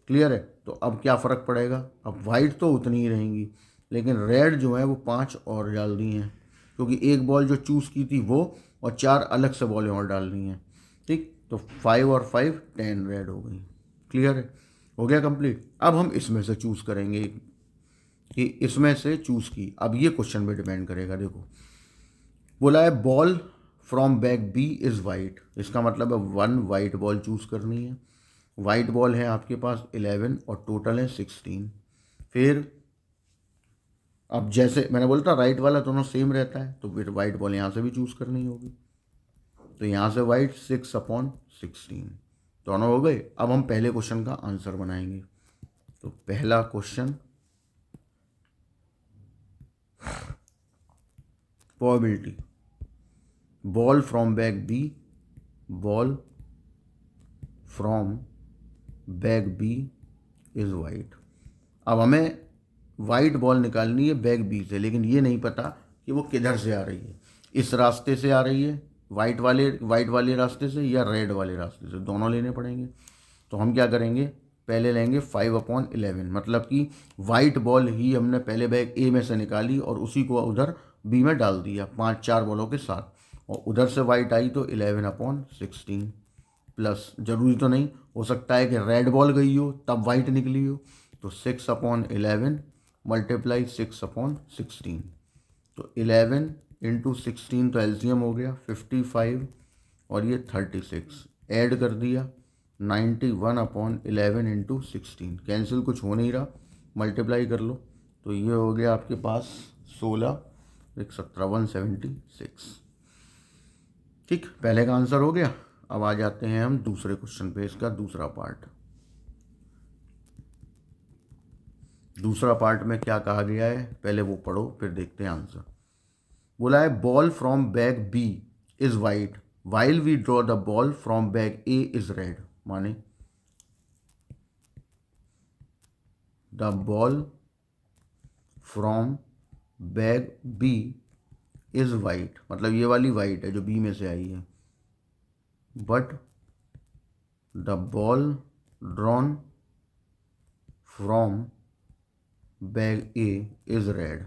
क्लियर है। तो अब क्या फ़र्क पड़ेगा, अब वाइट तो उतनी ही रहेंगी, लेकिन रेड जो है वो 5 और डाल दी हैं, क्योंकि एक बॉल जो चूज़ की थी वो, और 4 अलग से बॉलें और डाल दी हैं, ठीक। तो 5 और 5 10 रेड हो गई, क्लियर है, हो गया कंप्लीट। अब हम इसमें से चूज़ करेंगे कि इसमें से चूज़ की, अब ये क्वेश्चन पे डिपेंड करेगा। देखो बोला है ball from bag B is white, इसका मतलब है 1 वाइट बॉल चूज़ करनी है। वाइट बॉल है आपके पास 11 और टोटल है 16। फिर अब जैसे मैंने बोला था राइट वाला दोनों सेम रहता है, तो फिर वाइट बॉल यहाँ से भी चूज़ करनी होगी। तो यहाँ से वाइट 6/16 दोनों हो गए। अब हम पहले क्वेश्चन का आंसर बनाएंगे। तो पहला question, probability ball from bag B, ball from bag B is white. अब हमें वाइट बॉल निकालनी है बैग बी से, लेकिन ये नहीं पता कि वो किधर से आ रही है, इस रास्ते से आ रही है वाइट वाले रास्ते से या रेड वाले रास्ते से, दोनों लेने पड़ेंगे। तो हम क्या करेंगे, पहले लेंगे 5/11, मतलब कि वाइट बॉल ही हमने पहले बैग ए में से निकाली और उसी को उधर बी में डाल दिया 4 बॉलों के साथ, और उधर से वाइट आई तो 11/16 प्लस, ज़रूरी तो नहीं, हो सकता है कि रेड बॉल गई हो तब वाइट निकली हो, तो 6/11 मल्टीप्लाई 6/16, तो 11 इंटू 16, तो एलसीएम हो गया 55 और ये 36, ऐड कर दिया 91/11 इंटू 16, कैंसिल कुछ हो नहीं रहा, मल्टीप्लाई कर लो, तो ये हो गया आपके पास 16 17 176। ठीक, पहले का आंसर हो गया। अब आ जाते हैं हम दूसरे क्वेश्चन पे, इसका दूसरा पार्ट। दूसरा पार्ट में क्या कहा गया है, पहले वो पढ़ो फिर देखते हैं आंसर। बोला है ball from bag B is white while we draw the ball from bag A is red, माने the ball from bag B is white, मतलब ये वाली वाइट है जो बी में से आई है, but the ball drawn from bag A is red.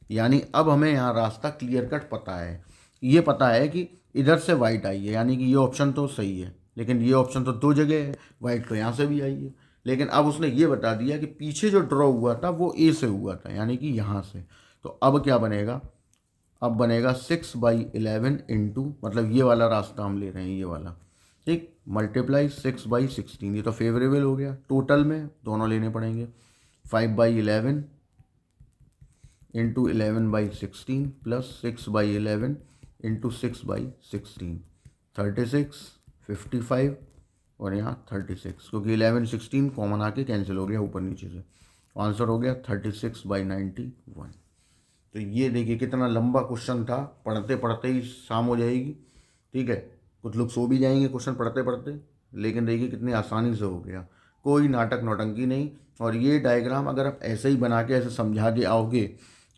यानी अब हमें यहाँ रास्ता क्लियर कट पता है, ये पता है कि इधर से वाइट आई है, यानी कि ये ऑप्शन तो सही है, लेकिन ये ऑप्शन तो दो जगह है, वाइट तो यहाँ से भी आई है, लेकिन अब उसने ये बता दिया कि पीछे जो ड्रॉ हुआ था वो ए से हुआ था, यानी कि यहाँ से। तो अब क्या बनेगा, अब बनेगा 6/11 इंटू, मतलब ये वाला रास्ता हम ले रहे हैं, ये वाला, ठीक, मल्टीप्लाई 6/16, ये तो फेवरेबल हो गया, टोटल में दोनों लेने पड़ेंगे, 5/11 इंटू 11/16 प्लस 6/11 इंटू 6/16, 36 55 और यहाँ 36, क्योंकि 11 16 कॉमन आके कैंसिल हो गया ऊपर नीचे से। आंसर हो गया 36/91। तो ये देखिए कितना लंबा क्वेश्चन था, पढ़ते पढ़ते ही शाम हो जाएगी, ठीक है। कुछ लोग सो भी जाएंगे क्वेश्चन पढ़ते पढ़ते, लेकिन देखिए कितनी आसानी से हो गया, कोई नाटक नौटंकी नहीं। और ये डायग्राम अगर आप ऐसे ही बना के ऐसे समझा के आओगे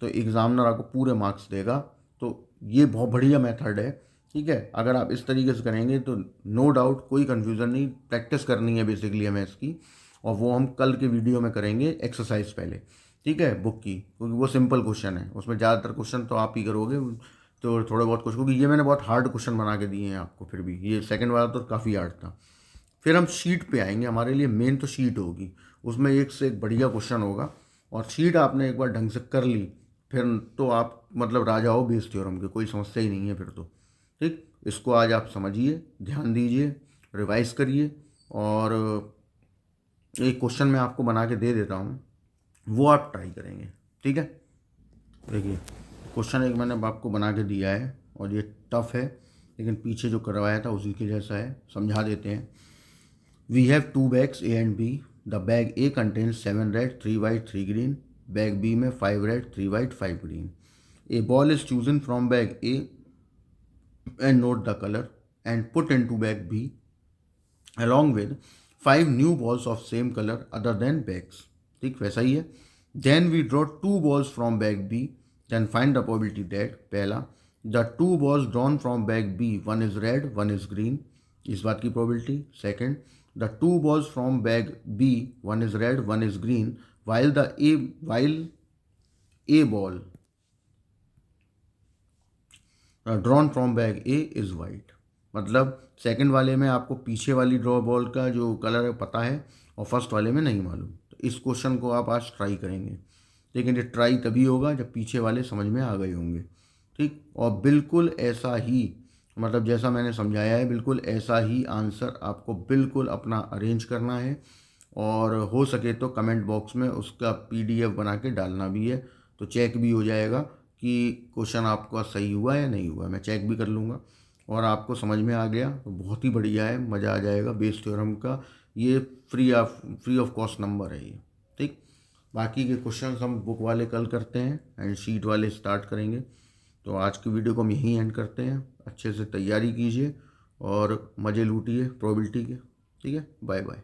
तो एग्जामिनर आपको पूरे मार्क्स देगा। तो ये बहुत बढ़िया मेथड है, ठीक है। अगर आप इस तरीके से करेंगे तो नो डाउट, कोई कन्फ्यूज़न नहीं। प्रैक्टिस करनी है बेसिकली हमें इसकी, और वो हम कल के वीडियो में करेंगे एक्सरसाइज पहले, ठीक है, बुक की, क्योंकि वो सिंपल क्वेश्चन है, उसमें ज़्यादातर क्वेश्चन तो आप ही करोगे, तो थोड़े बहुत कुछ, क्योंकि ये मैंने बहुत हार्ड क्वेश्चन बना के दिए हैं आपको, फिर भी ये सेकंड वाला तो काफ़ी हार्ड था। फिर हम शीट पे आएंगे, हमारे लिए मेन तो शीट होगी, उसमें एक से एक बढ़िया क्वेश्चन होगा। और शीट आपने एक बार ढंग से कर ली, फिर तो आप मतलब राजा हो बेस थ्योरम के, कोई समस्या ही नहीं है फिर तो, ठीक। इसको आज आप समझिए, ध्यान दीजिए, रिवाइज करिए, और एक क्वेश्चन मैं आपको बना के दे देता हूँ, वो आप ट्राई करेंगे, ठीक है। देखिए क्वेश्चन एक मैंने आपको बना के दिया है, और ये टफ है, लेकिन पीछे जो करवाया था उसी के जैसा है, समझा देते हैं। We have 2 bags A and B. The bag A contains 7 red, 3 white, 3 green. Bag B में 5 red, 3 white, 5 green. A ball is chosen from bag A and note the color and put into bag B along with 5 new balls of same color other than bags. ठीक वैसा ही है। Then we draw 2 balls from bag B. Then find the probability that पहला, the 2 balls drawn from bag B, one is red, one is green, इस बात की probability। Second, the 2 balls from bag B, one is red, one is green, while a ball drawn from bag A is white। मतलब सेकंड वाले में आपको पीछे वाली ड्रॉ बॉल का जो कलर है पता है, और फर्स्ट वाले में नहीं मालूम। तो इस क्वेश्चन को आप आज ट्राई करेंगे, लेकिन ये ट्राई तभी होगा जब पीछे वाले समझ में आ गए होंगे, ठीक। और बिल्कुल ऐसा ही, मतलब जैसा मैंने समझाया है, बिल्कुल ऐसा ही आंसर आपको बिल्कुल अपना अरेंज करना है, और हो सके तो कमेंट बॉक्स में उसका PDF बना के डालना भी है, तो चेक भी हो जाएगा कि क्वेश्चन आपका सही हुआ या नहीं हुआ, मैं चेक भी कर लूँगा। और आपको समझ में आ गया तो बहुत ही बढ़िया है, मज़ा आ जाएगा। बेस थ्योरम का ये फ्री ऑफ कॉस्ट नंबर है ये, ठीक। बाकी के क्वेश्चन हम बुक वाले कल करते हैं, एंड शीट वाले स्टार्ट करेंगे। तो आज की वीडियो को हम यहीं एंड करते हैं। अच्छे से तैयारी कीजिए और मज़े लूटिए प्रोबेबिलिटी के, ठीक है। Bye bye.